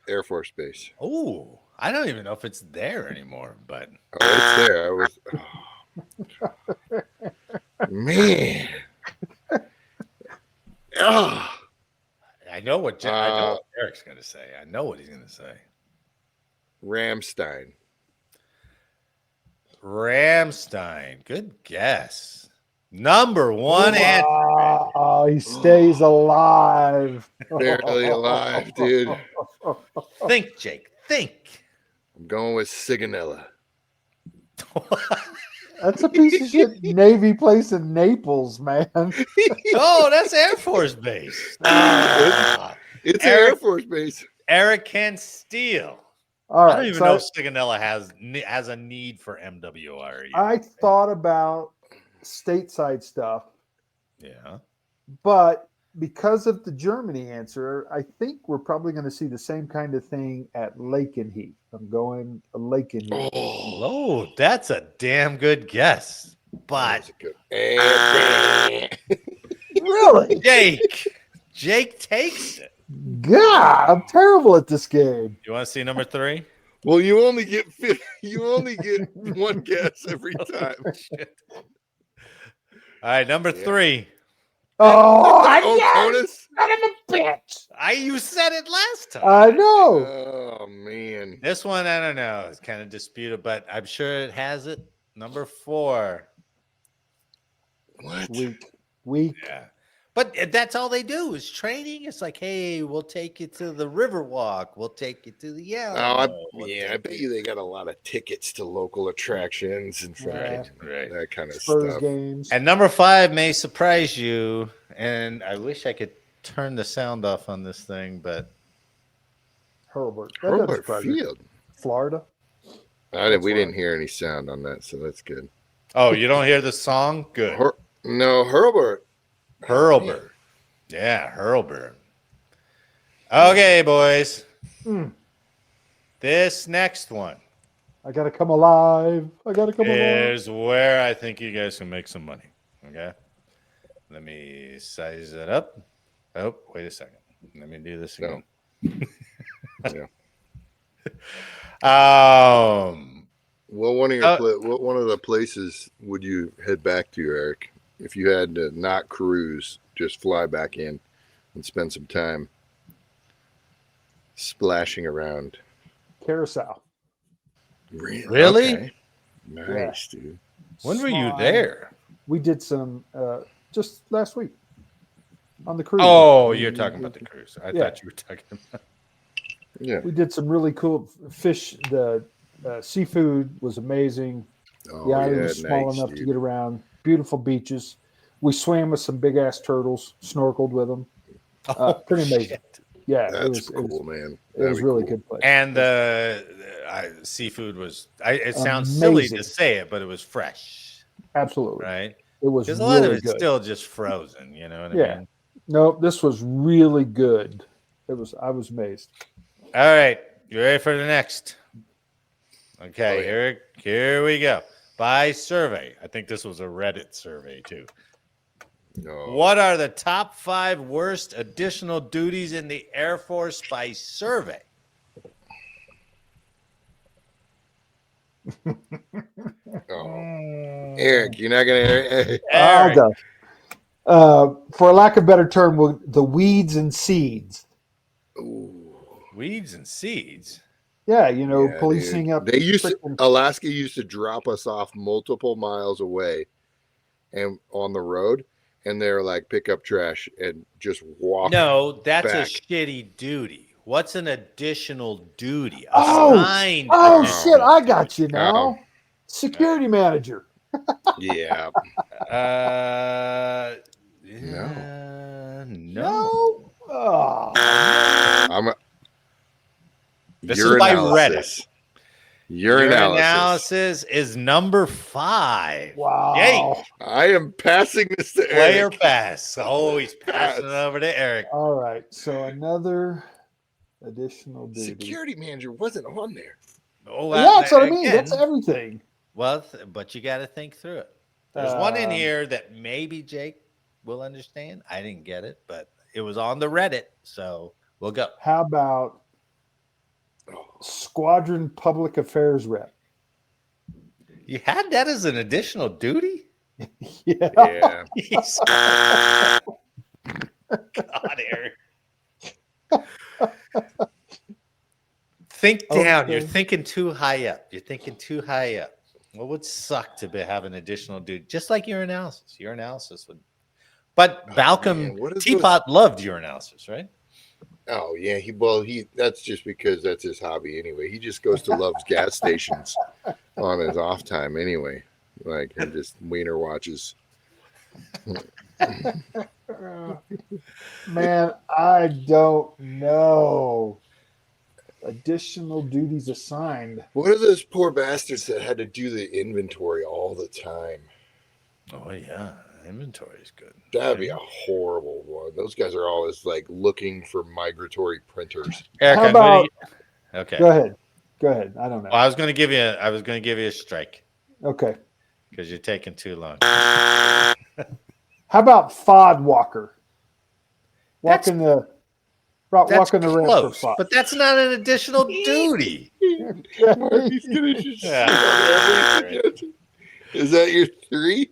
S4: Air Force Base.
S3: Oh, I don't even know if it's there anymore, but
S4: it's there. Man.
S3: I know what Eric's going to say. I know what he's going to say.
S4: Ramstein.
S3: Good guess. Number 1 answer.
S2: Oh, he stays alive.
S4: Barely alive, dude.
S3: Think, Jake. Think.
S4: I'm going with Sigonella.
S2: That's a piece of shit Navy place in Naples, man.
S3: Oh, that's Air Force Base.
S4: It's Air Force Base.
S3: Eric can steal.
S2: All right,
S3: I don't even know if Sigonella has a need for MWR.
S2: I thought about stateside stuff.
S3: Yeah.
S2: But because of the Germany answer, I think we're probably going to see the same kind of thing at Lakenheath. I'm going Lakenheath.
S3: Oh, that's a damn good guess. But
S2: really?
S3: Jake takes it.
S2: God, I'm terrible at this game.
S3: You want to see number 3?
S4: Well, you only get one guess every time.
S3: All right, number 3.
S4: CONUS?
S2: Son of a bitch.
S3: You said it last time.
S2: I know.
S4: Oh man.
S3: This one, I don't know. It's kind of disputed, but I'm sure it has it. Number 4.
S4: What?
S2: Weak.
S3: Yeah. But that's all they do is training. It's like, hey, we'll take you to the Riverwalk. We'll take you to the
S4: I bet you they got a lot of tickets to local attractions and that kind of
S2: Spurs
S4: stuff.
S2: Games.
S3: And number 5 may surprise you. And I wish I could turn the sound off on this thing, but
S2: Hurlburt
S4: Field,
S2: Florida.
S4: We didn't hear any sound on that, so that's good.
S3: Oh, you don't hear the song? Good.
S4: No, Hurlburt.
S3: Yeah, Hurlburt. Okay, boys. This next one.
S2: I got to come alive.
S3: Is where I think you guys can make some money. Okay. Let me size it up. Oh, wait a second. Let me do this again.
S4: Yeah. Well, one of the places would you head back to, Eric? If you had to not cruise, just fly back in and spend some time. splashing around.
S2: Carousel.
S3: Really?
S4: Okay. Nice, dude.
S3: When were you
S2: Slime.
S3: there?
S2: We did some just last week on the cruise.
S3: Oh, you're talking about the cruise. I thought you were talking about.
S4: Yeah.
S2: We did some really cool fish. The seafood was amazing.
S4: Oh,
S2: The island was small
S4: nice,
S2: enough
S4: dude.
S2: to get around. Beautiful beaches. We swam with some big ass turtles. Snorkeled with them. Pretty amazing.
S3: Shit.
S2: Yeah,
S4: That's cool, man.
S2: It was really good place.
S3: And the seafood was. It sounds silly to say it, but it was fresh.
S2: Absolutely,
S3: right?
S2: It was
S3: Because
S2: really
S3: a lot of it's
S2: good.
S3: still just frozen. You know what I mean?
S2: No, this was really good. I was amazed.
S3: All right, you ready for the next? Okay,
S4: Oh, yeah.
S3: here we go. By survey, I think this was a Reddit survey too.
S4: No.
S3: What are the top 5 worst additional duties in the Air Force by survey?
S4: Oh. Eric, you're not gonna.
S2: I'll go. For lack of a better term, the weeds and seeds.
S4: Ooh.
S3: Weeds and seeds.
S2: Yeah, policing
S4: dude.
S2: up.
S4: They used to, Alaska used to drop us off multiple miles away, and on the road, and they're like pick up trash and just walk.
S3: No, that's
S4: back.
S3: a shitty duty. What's an additional duty?
S2: Shit! I got you now. Security manager.
S4: Yeah.
S3: No.
S2: Oh,
S3: This is by Reddit.
S4: Your
S3: analysis is number 5.
S2: wow.
S3: Yay.
S4: I am passing this to
S3: Player
S4: Eric.
S3: pass. Oh, he's passing it over to Eric.
S2: All right. So another additional duty.
S4: Security manager wasn't on there.
S3: Oh,
S2: Yeah, that's what I mean. That's everything.
S3: Well, but you got to think through it. There's one in here that maybe Jake will understand. I didn't get it, but it was on the Reddit, so we'll go.
S2: How about Squadron Public Affairs Rep?
S3: You had that as an additional duty?
S2: Yeah.
S3: God, Eric. Think down.
S2: Okay.
S3: You're thinking too high up. What would suck to have an additional duty? Just like your analysis. Your analysis would. But Balcom Teapot loved your analysis, right?
S4: Oh yeah, he that's just because that's his hobby anyway. He just goes to Love's gas stations on his off time anyway. Like and just wiener watches.
S2: Man, I don't know. Additional duties assigned.
S4: What are those poor bastards that had to do the inventory all the time?
S3: Oh yeah, inventory is good.
S4: That'd be a horrible one. Those guys are always like looking for migratory printers.
S3: Eric,
S2: how about?
S3: Okay,
S2: Go ahead. I don't know.
S3: Well, I was going to give you a strike.
S2: Okay.
S3: Because you're taking too long.
S2: How about FOD walker? Walking the ramp for FOD.
S3: But that's not an additional duty.
S4: He's gonna just Is that your 3?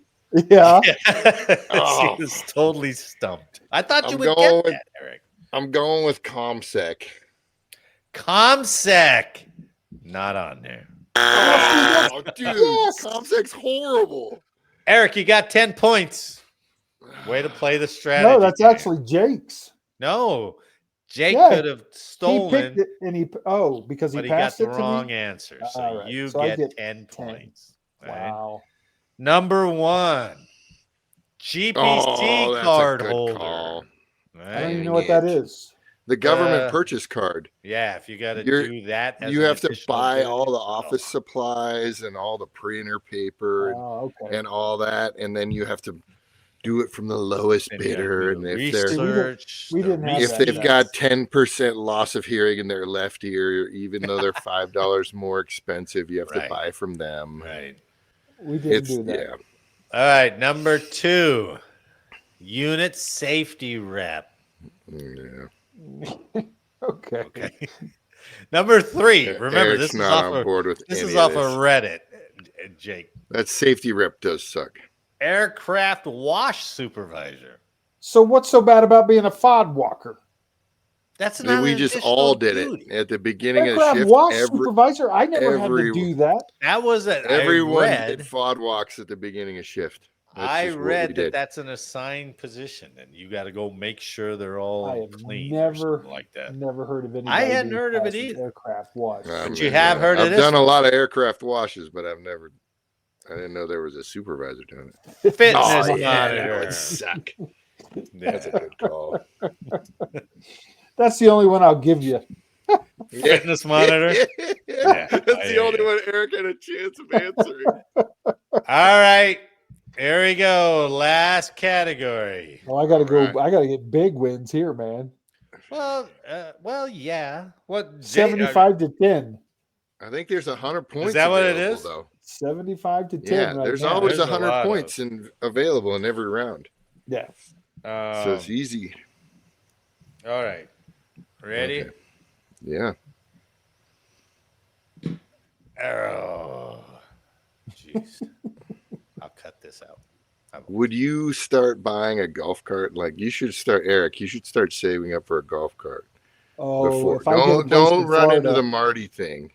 S2: Yeah.
S3: He was totally stumped. I thought you would get that, Eric.
S4: I'm going with ComSec.
S3: ComSec. Not on there.
S4: Oh, dude. Yes. ComSec's horrible.
S3: Eric, you got 10 points. Way to play the strategy.
S2: No, that's actually Jake's.
S3: No. Jake could have stolen.
S2: He picked it and because he passed
S3: got
S2: it
S3: the
S2: to
S3: wrong
S2: me?
S3: answer. So
S2: right.
S3: you
S2: So I
S3: get 10 points.
S2: Wow.
S3: Right? Number 1. GPC card holder.
S4: Call.
S3: Right?
S2: I don't even know what that is.
S4: The government purchase card.
S3: Yeah, if you got to do that,
S4: you have to buy all the office supplies and all the printer paper and all that, and then you have to do it from the lowest bidder. And if they've got 10% loss of hearing in their left ear, even though they're $5 more expensive, you have to buy from them.
S3: Right.
S2: We didn't do that.
S4: Yeah.
S3: All right, number 2, unit safety rep.
S4: Yeah.
S2: Okay.
S3: Number 3. Remember,
S4: Eric's
S3: this is
S4: not
S3: off
S4: on board with
S3: this
S4: any
S3: is off
S4: of this.
S3: of Reddit, Jake.
S4: That safety rep does suck.
S3: Aircraft wash supervisor.
S2: So what's so bad about being a FOD walker?
S3: That's
S4: And
S3: not
S4: we
S3: an
S4: just
S3: additional
S4: all did
S3: duty.
S4: it at the beginning of the
S2: Aircraft
S4: shift.
S2: wash supervisor. I never had to do that.
S3: That was it.
S4: Everyone did FOD walks at the beginning of shift.
S3: I read that that's an assigned position, and you got to go make sure they're all clean or something like that.
S2: Never heard of anybody.
S3: I hadn't heard of it either.
S2: Aircraft wash.
S3: But you have heard of
S4: I've
S3: this?
S4: done a lot of aircraft washes, but I didn't know there was a supervisor doing it.
S3: Fitness
S4: monitor.
S3: monitor.
S4: That would suck. That's a good call.
S2: That's the only one I'll give you.
S3: Fitness monitor.
S4: Yeah, that's the only one Eric had a chance of answering.
S3: All right. Here we go. Last category.
S2: Oh, I gotta go. Right. I gotta get big wins here, man.
S3: Well, yeah. What
S2: 75 to 10.
S4: I think there's 100 points.
S3: Is that what it is?
S4: Though.
S2: 75 to 10.
S4: Yeah,
S2: right
S4: there's
S2: now.
S4: always 100 points available in every round.
S2: Yeah.
S4: So it's easy.
S3: All right. Ready?
S4: Okay. Yeah.
S3: Oh, jeez. I'll cut this out.
S4: Would you start buying a golf cart? Like you should start, Eric. You should start saving up for a golf cart.
S2: Oh,
S4: don't run into the Marty thing.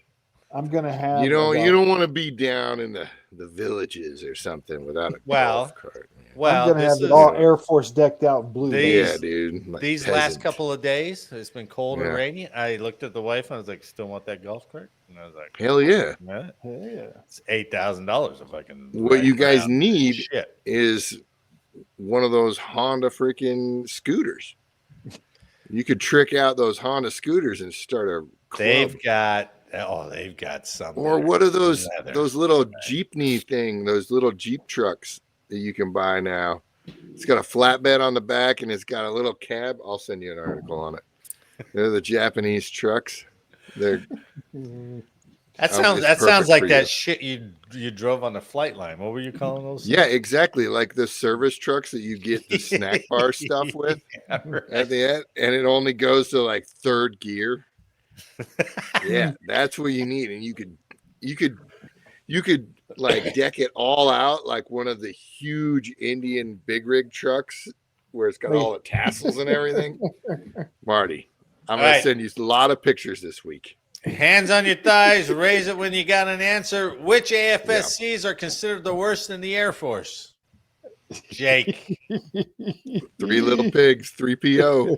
S2: I'm gonna have.
S4: You don't want to be down in the villages or something without a golf cart.
S2: Well, I'm gonna have it all Air Force decked out in blue.
S4: Yeah, dude.
S3: Like these last couple of days, it's been cold and rainy. I looked at the wife and I was like, "Still want that golf cart?" And I was like,
S4: "Hell yeah,
S2: yeah!"
S3: It's $8,000 if I can.
S4: What you guys need is one of those Honda freaking scooters. You could trick out those Honda scooters and start a club.
S3: They've got something.
S4: Or what are those little Jeepney thing? Those little Jeep trucks that you can buy now. It's got a flatbed on the back and it's got a little cab. I'll send you an article on it. They're the Japanese trucks. That
S3: sounds like that shit you drove on the flight line. What were you calling those?
S4: Yeah, exactly. Like the service trucks that you get the snack bar stuff with at the end, and it only goes to like third gear. Yeah, that's what you need. And you could like deck it all out like one of the huge Indian big rig trucks where it's got all the tassels and everything. Marty, I'm going to send you a lot of pictures this week.
S3: Hands on your thighs, raise it when you got an answer. Which AFSCs are considered the worst in the Air Force? Jake.
S4: 3 Little Pigs, 3PO.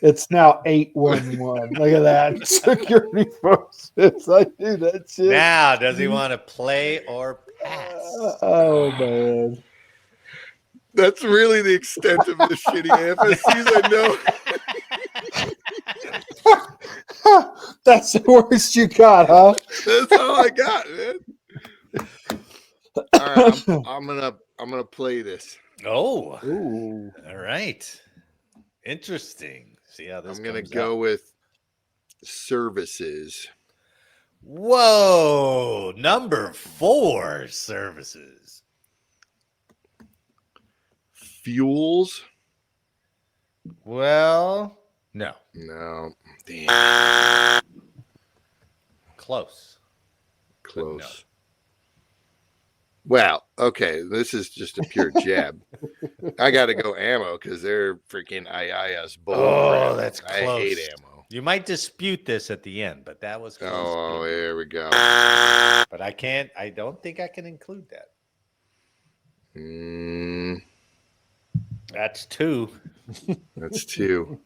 S2: It's now 811. Look at that. Security forces. I do that shit.
S3: Now, does he want to play or pass?
S2: Oh, man.
S4: That's really the extent of the shitty AFSCs I know.
S2: That's the worst you got, huh?
S4: That's all I got, man. All right, I'm gonna play this.
S3: Oh,
S2: ooh,
S3: all right. Interesting. See how this.
S4: I'm gonna go with services.
S3: Whoa, number 4, services.
S4: Fuels.
S3: Well, no.
S4: Damn.
S3: Close.
S4: No.
S3: No.
S4: Well, okay, this is just a pure jab. I got to go ammo because they're freaking IIS bull.
S3: Oh, that's close.
S4: I hate ammo.
S3: You might dispute this at the end, but that was close.
S4: Oh, there we go.
S3: But I don't think I can include that. That's 2.
S4: That's 2.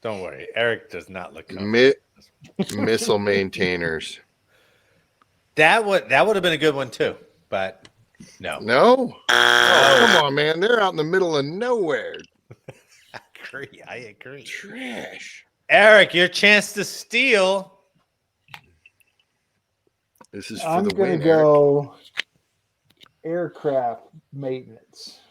S3: Don't worry. Eric does not look
S4: missile maintainers.
S3: That would have been a good one too, but no.
S4: No? Oh, come on, man. They're out in the middle of nowhere.
S3: I agree.
S4: Trash.
S3: Eric, your chance to steal.
S4: This is for
S2: I'm
S4: the win.
S2: I'm going to go aircraft maintenance.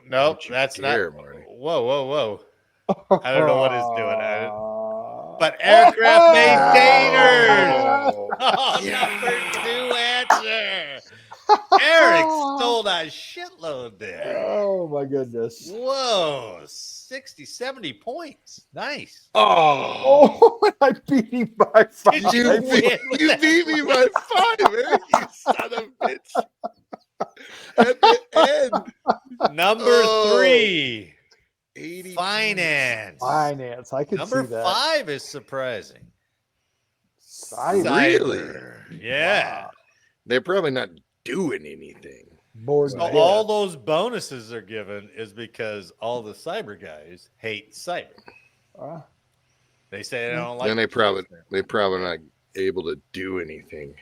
S3: No, that's not.
S4: Marty.
S3: Whoa. I don't know what he's doing. But aircraft maintainers. Number 2 answer. Eric stole a shitload there.
S2: Oh, my goodness.
S3: Whoa. 60, 70 points. Nice.
S2: Oh, I beat him by 5.
S4: You beat me by 5, man. You son of a bitch. at the end.
S3: Number 3,
S4: 80
S3: finance.
S2: Finance. I could
S3: Number
S2: see that.
S3: 5 is surprising.
S2: Cyber.
S3: Cyber. Yeah.
S2: Wow.
S4: They're probably not doing anything.
S2: Bored
S3: So
S2: to death.
S3: all those bonuses are given is because all the cyber guys hate cyber. They say they don't like.
S4: Then they're probably not able to do anything.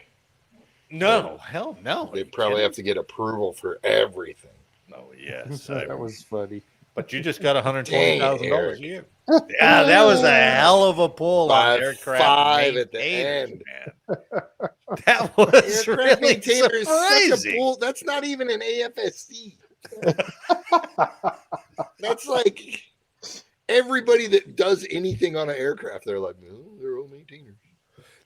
S3: No, hell no.
S4: They probably have to get approval for everything.
S3: Oh yes,
S2: that was funny.
S3: But you just got $120,000 a year.
S4: Eric.
S3: Yeah, that was a hell of a pull on
S4: Five
S3: aircraft
S4: at the
S3: maintainers,
S4: end.
S3: man. That was
S4: Aircraft
S3: really
S4: maintainer is such a
S3: surprising.
S4: bull. That's not even an AFSC. That's like everybody that does anything on an aircraft. They're like, no, they're all maintainers.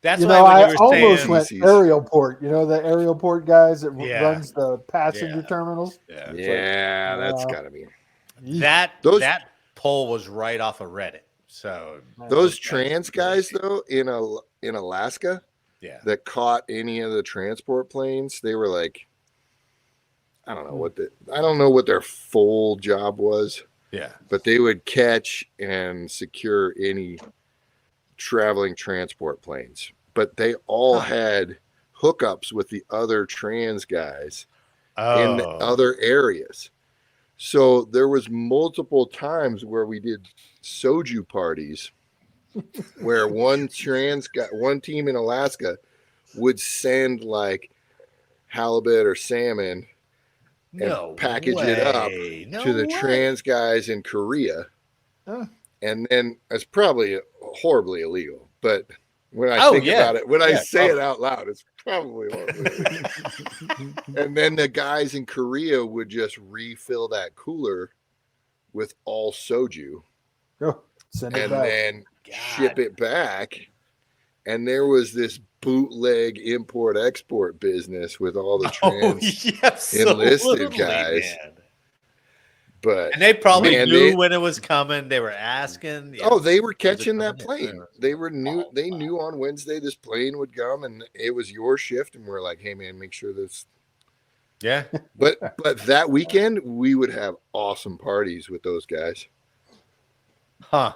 S3: That's
S2: You
S3: why
S2: know,
S3: when you
S2: I
S3: were
S2: almost
S3: saying,
S2: went aerial port. You know, the aerial port guys that runs the passenger
S3: Yeah.
S2: terminals.
S4: Yeah, that's gotta be
S3: that poll was right off of Reddit. So
S4: those trans guys though in Alaska.
S3: Yeah.
S4: That caught any of the transport planes. They were like, I don't know what their full job was.
S3: Yeah.
S4: But they would catch and secure any traveling transport planes. But they all had hookups with the other trans guys in other areas. So there was multiple times where we did soju parties where one team in Alaska would send like halibut or salmon and package it up to the trans guys in Korea. And then it's probably horribly illegal. But when I think about it, when I say it out loud, it's probably horribly illegal. And then the guys in Korea would just refill that cooler with all soju.
S2: Send it
S4: and
S2: back.
S4: then ship it back. And there was this bootleg import-export business with all the trans enlisted guys.
S3: Man.
S4: But
S3: and they probably knew when it was coming. They were asking.
S4: Oh, they were catching that plane. They knew on Wednesday this plane would come, and it was your shift. And we're like, "Hey, man, make sure this."
S3: Yeah.
S4: But that weekend we would have awesome parties with those guys.
S3: Huh.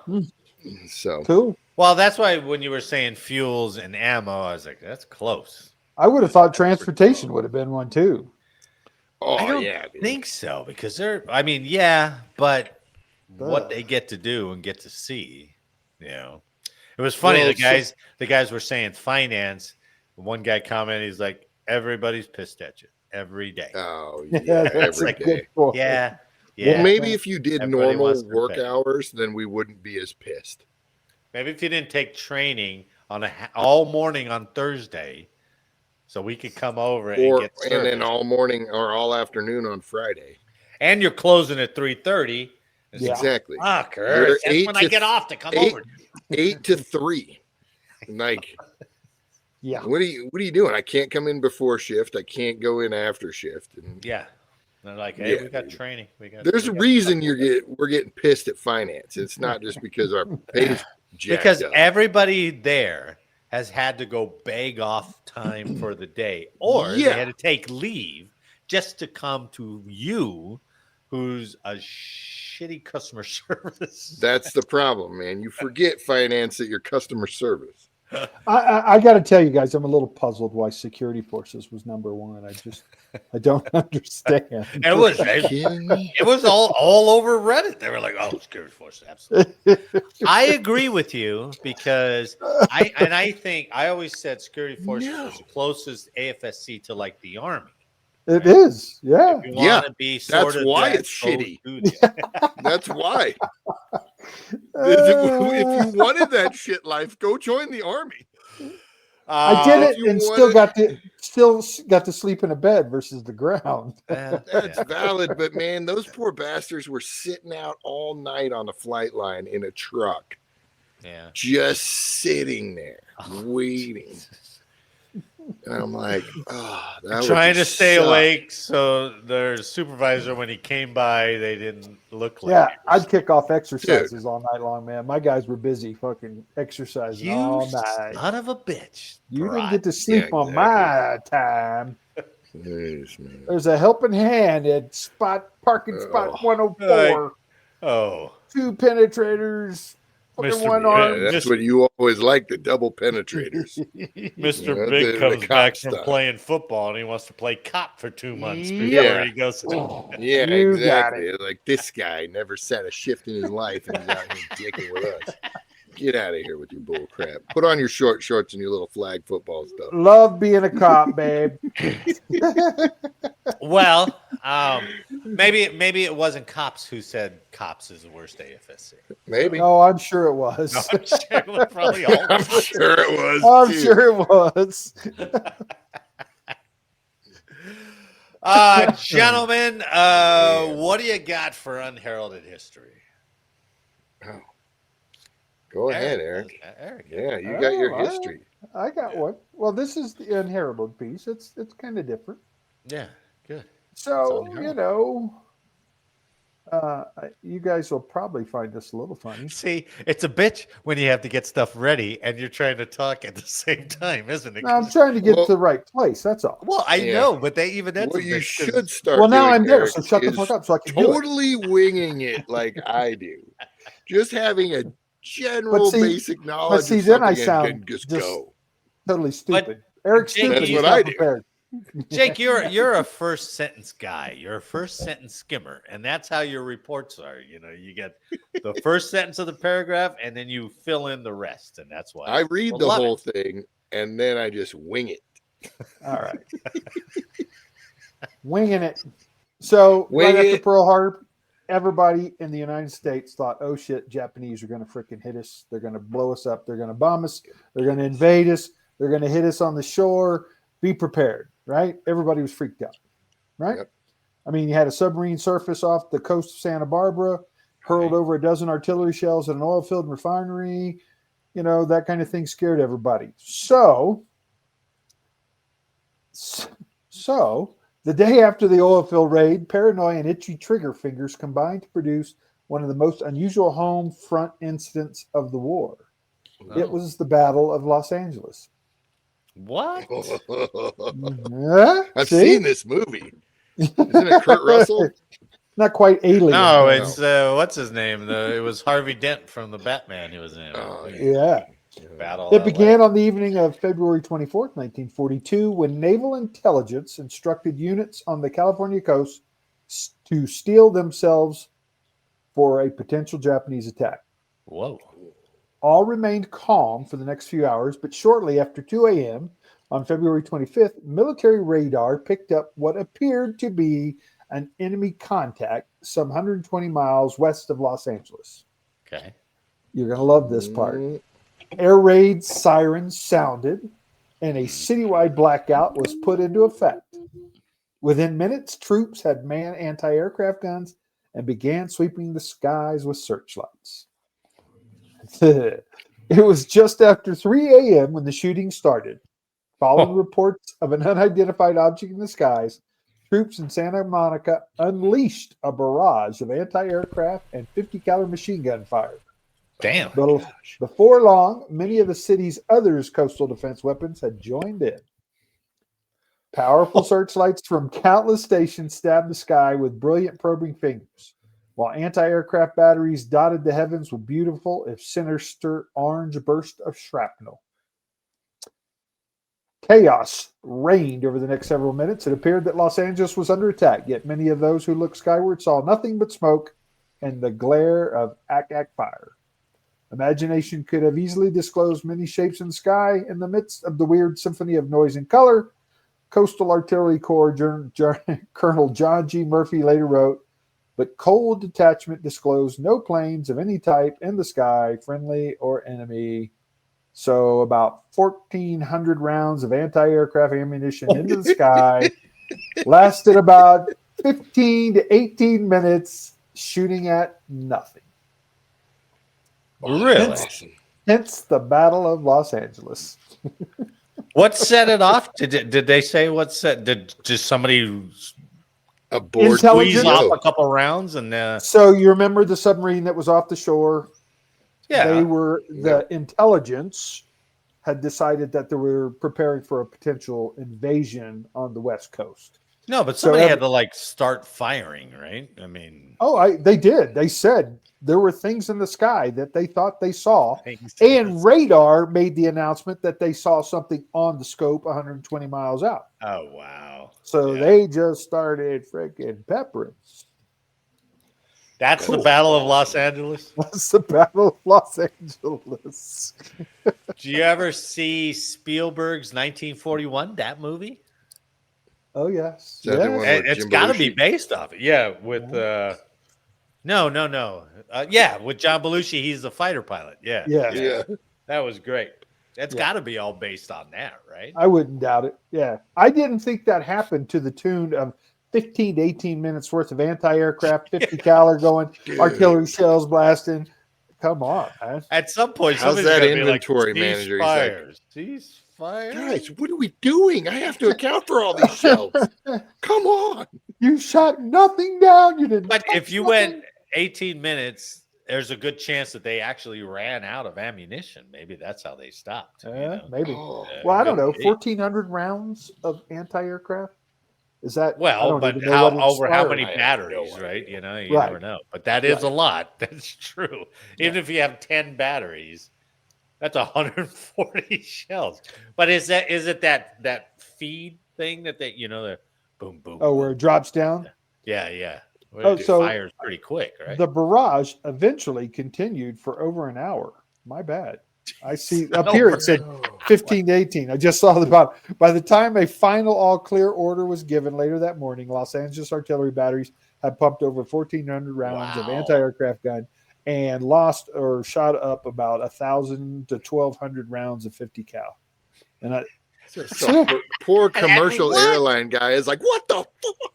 S4: So
S2: cool.
S3: Well, that's why when you were saying fuels and ammo, I was like, "That's close."
S2: I would have thought transportation would have been one too.
S4: Oh,
S3: I don't think so because but what they get to do and get to see, it was funny.
S4: Well,
S3: the guys were saying finance. One guy commented, he's like, "Everybody's pissed at you every day."
S4: Oh, yeah, every day.
S3: Yeah.
S4: Well, maybe if you did
S3: Everybody
S4: normal work hours, then we wouldn't be as pissed.
S3: Maybe if you didn't take training all morning on Thursday. So we could come over and get service.
S4: And then all morning or all afternoon on Friday.
S3: And you're closing at 3:30.
S4: Exactly.
S3: Fuck, that's when I get off to come over.
S4: 8 to 3. Like,
S2: yeah.
S4: What are you doing? I can't come in before shift. I can't go in after shift. And
S3: they're like, hey, we got training.
S4: There's a reason we're getting pissed at finance. It's not just because our pay's jacked
S3: because
S4: up.
S3: everybody there has had to go beg off time for the day, or they had to take leave just to come to you, who's a shitty customer service.
S4: That's the problem, man. You forget finance at your customer service.
S2: I got to tell you guys, I'm a little puzzled why security forces was number one. I don't understand.
S3: It was all over Reddit. They were like, "Oh, security forces, absolutely." I agree with you because I always said security forces was closest AFSC to like the Army.
S2: It is, yeah.
S3: If you want to be sort
S4: that's
S3: of
S4: why
S3: that,
S4: it's shitty.
S3: Yeah.
S4: That's why. If you wanted that shit life, go join the Army.
S2: I did it and still got to sleep in a bed versus the ground.
S4: That's valid, but man, those poor bastards were sitting out all night on a flight line in a truck.
S3: Yeah.
S4: Just sitting there waiting. And I'm like,
S3: trying to stay awake. So their supervisor, when he came by, they didn't look like.
S2: Yeah, I'd kick off exercises all night long, man. My guys were busy fucking exercising all night.
S3: Son of a bitch!
S2: You didn't get to sleep on my time.
S4: Jeez, man.
S2: There's a helping hand at parking spot 104.
S3: Oh.
S2: 2 penetrators.
S3: Mr.
S2: One
S3: Yeah,
S2: arm.
S4: That's what you always like, the double penetrators.
S3: Mr.
S4: Yeah,
S3: Big
S4: the
S3: comes
S4: cop
S3: back from
S4: stuff.
S3: playing football and he wants to play cop for 2 months before
S4: Yeah.
S3: he goes.
S4: Yeah,
S2: You got
S4: exactly. Like this guy never sat a shift in his life and he's out here dicking with us. Get out of here with your bull crap. Put on your short shorts and your little flag football stuff.
S2: Love being a cop, babe.
S3: Well, maybe it wasn't cops who said cops is the worst AFSC.
S4: Maybe.
S2: Oh, I'm sure it was.
S3: No, I'm sure it was probably all
S4: I'm sure it was.
S2: I'm
S4: too.
S2: sure it was.
S3: Gentlemen, what do you got for unheralded history?
S4: Oh. Go ahead, Eric.
S3: Eric.
S4: Yeah, you got your history.
S2: I got one. Well, this is the unheralded piece. It's kind of different.
S3: Yeah, good.
S2: So, you guys will probably find this a little funny.
S3: See, it's a bitch when you have to get stuff ready and you're trying to talk at the same time, isn't it?
S2: No, I'm trying to get to the right place. That's all.
S3: Well, I know, but that's
S4: what
S3: a
S4: you
S3: bitch,
S4: should start.
S2: Well, now
S4: doing,
S2: I'm there,
S4: Eric,
S2: so shut the
S4: is
S2: fuck up so I can do it.
S4: totally winging it like I do. Just having a general basic knowledge.
S2: But see,
S4: of
S2: then I
S4: something
S2: sound
S4: and just
S2: just
S4: go.
S2: totally stupid.
S3: But
S2: Eric's
S3: Jake,
S2: stupid.
S4: That's
S2: He's
S4: what
S2: not
S4: I do.
S2: prepared.
S3: Jake, you're a first sentence guy. You're a first sentence skimmer, and that's how your reports are. You get the first sentence of the paragraph, and then you fill in the rest, and that's why
S4: I read the whole thing, and then I just wing it.
S2: All right. Winging it. So, right after Pearl Harbor, everybody in the United States thought, oh shit, Japanese are going to freaking hit us. They're going to blow us up. They're going to bomb us. They're going to invade us. They're going to hit us on the shore. Be prepared, right? Everybody was freaked out, right?
S4: Yep.
S2: I mean, you had a submarine surface off the coast of Santa Barbara, hurled over a dozen artillery shells at an oil field refinery. That kind of thing scared everybody. So the day after the oil field raid, paranoia and itchy trigger fingers combined to produce one of the most unusual home front incidents of the war. Oh. It was the Battle of Los Angeles.
S3: What?
S4: I've seen this movie. Isn't it Kurt Russell?
S2: Not quite Alien.
S3: No, it's what's his name? It was Harvey Dent from the Batman. He was in.
S2: Oh, yeah.
S3: Battle.
S2: It began on the evening of February 24th, 1942, when naval intelligence instructed units on the California coast to steel themselves for a potential Japanese attack.
S3: Whoa.
S2: All remained calm for the next few hours, but shortly after 2 a.m. on February 25th, military radar picked up what appeared to be an enemy contact some 120 miles west of Los Angeles.
S3: Okay.
S2: You're going to love this part. Air raid sirens sounded, and a citywide blackout was put into effect. Within minutes, troops had manned anti-aircraft guns and began sweeping the skies with searchlights. It was just after 3 a.m. when the shooting started. Following reports of an unidentified object in the skies, troops in Santa Monica unleashed a barrage of anti-aircraft and 50-caliber machine gun fire.
S3: Damn.
S2: Before long, many of the city's other coastal defense weapons had joined in. Powerful searchlights from countless stations stabbed the sky with brilliant probing fingers, while anti-aircraft batteries dotted the heavens with beautiful, if sinister, orange bursts of shrapnel. Chaos reigned over the next several minutes. It appeared that Los Angeles was under attack, yet many of those who looked skyward saw nothing but smoke and the glare of ack fire. Imagination could have easily disclosed many shapes in the sky in the midst of the weird symphony of noise and color. Coastal Artillery Corps Colonel John G. Murphy later wrote, but cold detachment disclosed no planes of any type in the sky, friendly or enemy. So about 1,400 rounds of anti-aircraft ammunition into the sky lasted about 15 to 18 minutes, shooting at nothing.
S3: Really?
S2: Hence the Battle of Los Angeles.
S3: What set it off? Did they say what set? Did just somebody
S4: aboard
S3: squeeze off a couple rounds? And
S2: so you remember the submarine that was off the shore?
S3: Yeah,
S2: they were the intelligence had decided that they were preparing for a potential invasion on the West Coast.
S3: No, but somebody had to like start firing, right? I mean,
S2: they did. They said there were things in the sky that they thought they saw, and radar made the announcement that they saw something on the scope 120 miles out.
S3: Oh, wow.
S2: So they just started freaking peppering.
S3: That's the Battle of Los Angeles?
S2: That's the Battle of Los Angeles.
S3: Do you ever see Spielberg's 1941, that movie?
S2: Oh, yes.
S3: It's got to be based off it. Yeah, with... No. With John Belushi, he's the fighter pilot. Yeah. That was great. That's got to be all based on that, right?
S2: I wouldn't doubt it. Yeah. I didn't think that happened to the tune of 15 to 18 minutes worth of anti-aircraft, 50 caliber going, artillery shells blasting. Come on, man.
S3: At some point,
S4: how's that inventory
S3: like,
S4: manager?
S3: Ceasefire.
S4: Guys, what are we doing? I have to account for all these shells. Come on.
S2: You shot nothing down. You didn't.
S3: But if you went 18 minutes, there's a good chance that they actually ran out of ammunition. Maybe that's how they stopped.
S2: Maybe. Well, I don't know. 1,400 rounds of anti-aircraft. Is that
S3: but how many batteries, right? You never know. But that is a lot. That's true. Even if you have 10 batteries, that's 140 shells. But is it that feed thing that they the boom boom?
S2: Oh, where it drops down?
S3: Yeah.
S2: Well, so
S3: fires pretty quick, right?
S2: The barrage eventually continued for over an hour. My bad. I see up here it said 15 to 18. I just saw by the time a final all clear order was given later that morning, Los Angeles artillery batteries had pumped over 1,400 rounds of anti-aircraft gun and lost or shot up about 1,000 to 1,200 rounds of 50 cal. And
S4: poor commercial airline guy is like, what the fuck?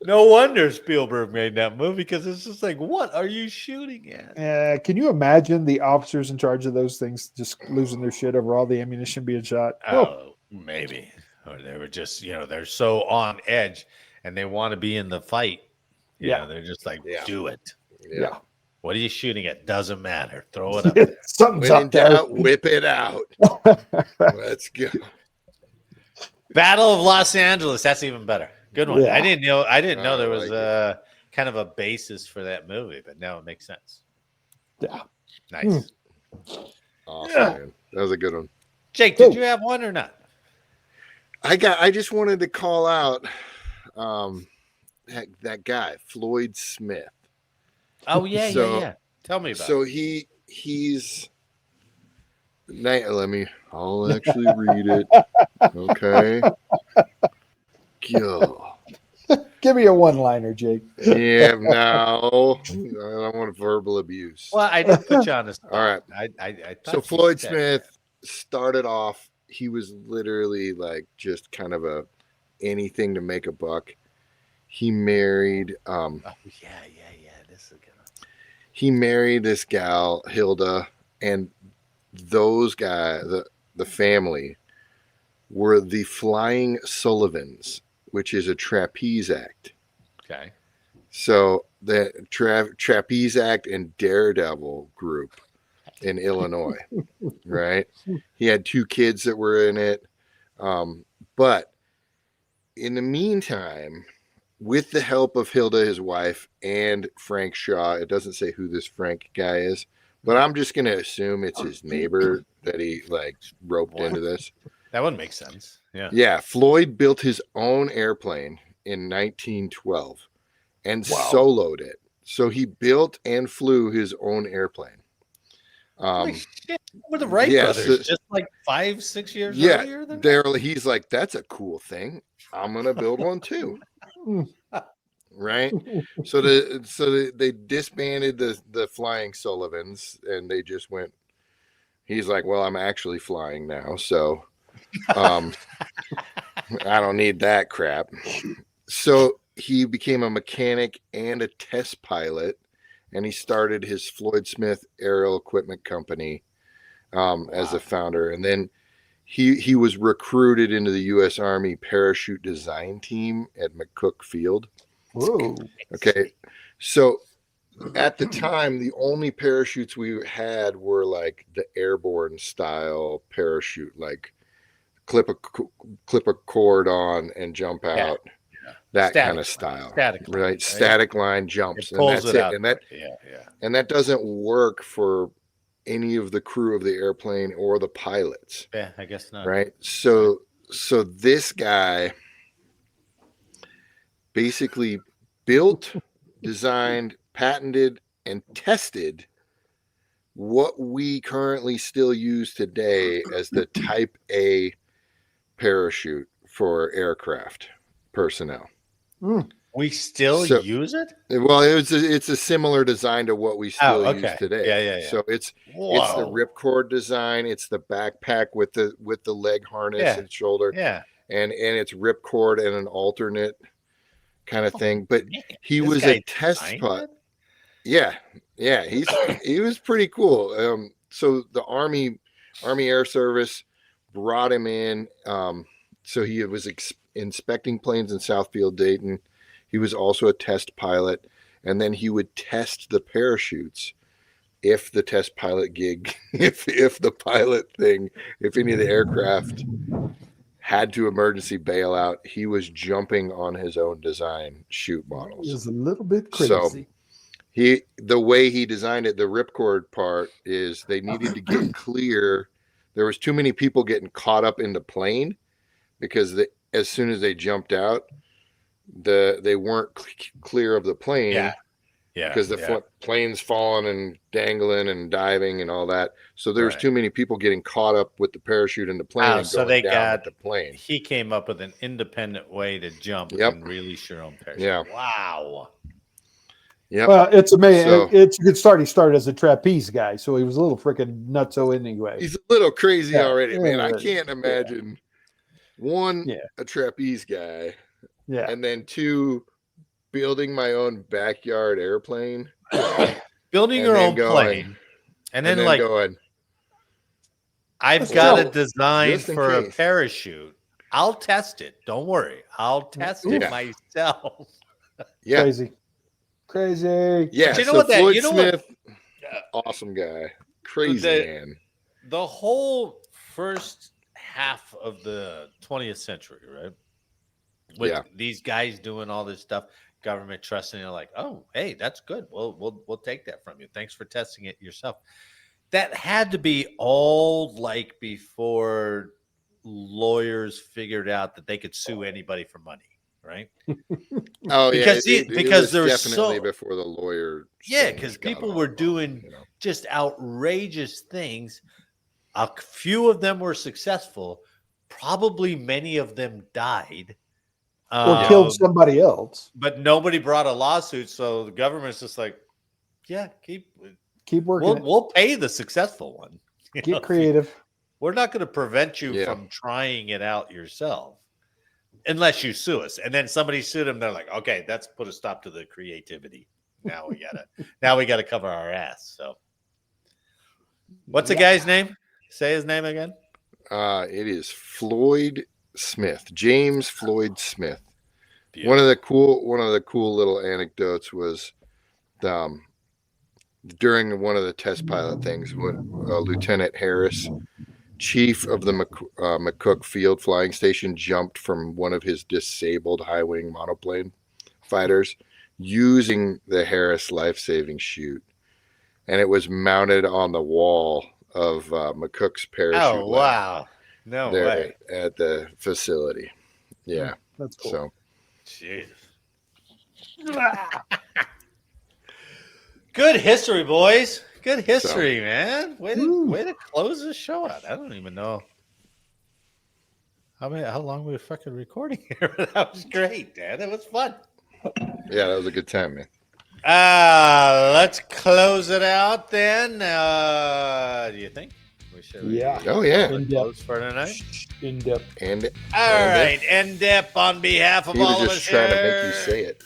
S3: No wonder Spielberg made that movie, because it's just like, what are you shooting at?
S2: Can you imagine the officers in charge of those things just losing their shit over all the ammunition being shot?
S3: Maybe. Or they were just, they're so on edge and they want to be in the fight. They're just like, do it.
S2: Yeah.
S3: What are you shooting at? Doesn't matter. Throw it up there.
S2: Something's up there.
S4: Whip it out. Let's go.
S3: Battle of Los Angeles. That's even better. Good one.
S2: Yeah.
S3: I didn't know there was kind of a basis for that movie, but now it makes sense.
S2: Yeah.
S3: Nice.
S4: Awesome, man. That was a good one.
S3: Jake, did you have one or not?
S4: I just wanted to call out that guy, Floyd Smith.
S3: Oh, yeah. Tell me about it.
S4: So he's I'll actually read it. Okay. Go.
S2: Give me a one-liner, Jake.
S4: Yeah, no. I don't want verbal abuse.
S3: Well, I didn't put you on the spot.
S4: All right.
S3: I
S4: so Floyd Smith started off, he was literally like just kind of anything to make a buck. He married this is a good one. He married this gal, Hilda, and those guys, the family, were the Flying Sullivans, which is a trapeze act.
S3: Okay.
S4: So the trapeze act and Daredevil group in Illinois, right? He had 2 kids that were in it. But in the meantime, with the help of Hilda, his wife, and Frank Shaw, it doesn't say who this Frank guy is, but I'm just going to assume it's his neighbor that he roped into this.
S3: That would make sense. Yeah.
S4: Yeah. Floyd built his own airplane in 1912 and soloed it. So he built and flew his own airplane.
S3: Holy shit. With the Wright brothers, just like 5-6 years earlier than
S4: he's like, that's a cool thing. I'm going to build one too. Right. So they disbanded the Flying Sullivans, and they just went, he's like, well, I'm actually flying now. So I don't need that crap. So he became a mechanic and a test pilot, and he started his Floyd Smith Aerial Equipment Company as a founder. And then he was recruited into the U.S. Army parachute design team at McCook Field.
S2: Whoa.
S4: Okay. So at the time, the only parachutes we had were like the airborne style parachute, like clip a cord on and jump out.
S3: Yeah.
S4: That
S3: Static
S4: kind of
S3: line,
S4: style,
S3: static line,
S4: right?
S3: right?
S4: Static line jumps,
S3: It pulls
S4: and that's
S3: it out.
S4: And that, and that doesn't work for any of the crew of the airplane or the pilots.
S3: Yeah, I guess not.
S4: Right. So this guy basically built, designed, patented, and tested what we currently still use today as the Type A parachute for aircraft personnel.
S3: We still use it?
S4: Well, it's a similar design to what we still use today.
S3: Yeah.
S4: So it's the ripcord design. It's the backpack with the leg harness and shoulder.
S3: Yeah.
S4: And it's ripcord and an alternate kind of thing. But he
S3: This
S4: was
S3: guy
S4: a test pilot. Yeah. He was pretty cool. So the Army Air Service brought him in. So he was inspecting planes in Southfield, Dayton. He was also a test pilot, and then he would test the parachutes if the test pilot gig, if the pilot thing, if any of the aircraft had to emergency bail out, he was jumping on his own design chute models.
S2: It was a little bit crazy.
S4: So the way he designed it, the ripcord part is they needed to get clear. There was too many people getting caught up in the plane because as soon as they jumped out, they weren't clear of the plane.
S3: Yeah.
S4: Because the plane's falling and dangling and diving and all that. So there's too many people getting caught up with the parachute in the plane and going down with the plane.
S3: He came up with an independent way to jump and release your own parachute.
S4: Yeah.
S3: Wow.
S4: Yeah.
S2: Well, it's amazing. So, it's a good start. He started as a trapeze guy, so he was a little freaking nutso anyway.
S4: He's a little crazy already, man. I can't imagine a trapeze guy, and then 2, building my own backyard airplane,
S3: building your own plane, and then like
S4: going,
S3: I've got a design for a parachute. I'll test it. Don't worry. I'll test it myself.
S4: Yeah.
S2: Crazy.
S4: Yeah.
S3: But you know what?
S4: Floyd Smith, awesome guy. Crazy man.
S3: The whole first half of the 20th century, right? With these guys doing all this stuff, government trusting it, like, oh, hey, that's good. We'll take that from you. Thanks for testing it yourself. That had to be all like before lawyers figured out that they could sue anybody for money, right?
S4: Oh,
S3: because because there was
S4: definitely before the lawyer.
S3: Yeah, because people were doing just outrageous things. A few of them were successful. Probably many of them died.
S2: Or killed somebody else.
S3: But nobody brought a lawsuit, so the government's just like, keep
S2: working.
S3: We'll pay the successful one.
S2: Get creative.
S3: We're not going to prevent you from trying it out yourself, unless you sue us. And then somebody sued them. They're like, okay, that's put a stop to the creativity. Now we gotta cover our ass. So, what's the guy's name? Say his name again.
S4: It is Floyd Smith, James Floyd Smith.
S3: Beautiful.
S4: One of the cool little anecdotes was during one of the test pilot things when Lieutenant Harris, chief of the McCook Field Flying Station, jumped from one of his disabled high-wing monoplane fighters using the Harris life-saving chute, and it was mounted on the wall of McCook's parachute.
S3: Oh wow! No way!
S4: At the facility. Yeah,
S2: that's cool.
S4: So,
S3: Jesus. Good history, boys. Good history, man. Way to close the show out. I don't even know how long we were fucking recording here. That was great, man. It was fun.
S4: Yeah, that was a good time, man.
S3: Let's close it out then. Do you think we should?
S4: Oh yeah.
S3: Close for tonight.
S2: In depth.
S3: All right. In depth on behalf of all of us
S4: just trying to make you say it.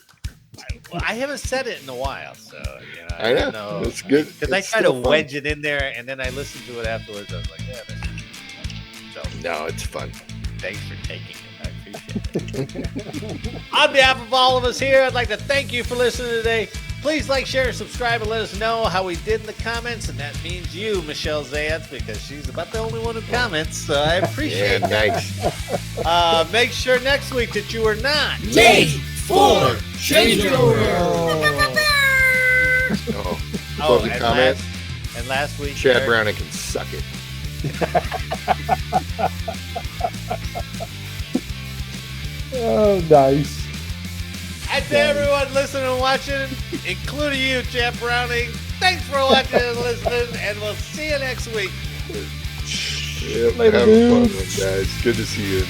S3: Well, I haven't said it in a while, so
S4: I know. It's good
S3: because I try to wedge it in there, and then I listen to it afterwards. I was like, that's so.
S4: No, it's fun.
S3: Thanks for taking it. I appreciate it. On behalf of all of us here, I'd like to thank you for listening today. Please like, share, subscribe, and let us know how we did in the comments. And that means you, Michelle Zantz, because she's about the only one who comments. So I appreciate
S4: nice.
S3: Make sure next week that you are not
S1: late for changeover.
S4: Closing comment.
S3: And last week,
S4: Chad Browning can suck it.
S2: Oh, nice.
S3: And to everyone listening and watching, including you, Chad Browning, thanks for watching and listening, and we'll see you next week.
S4: Yep,
S2: Later,
S4: have a fun
S2: dudes.
S4: one, guys. Good to see you.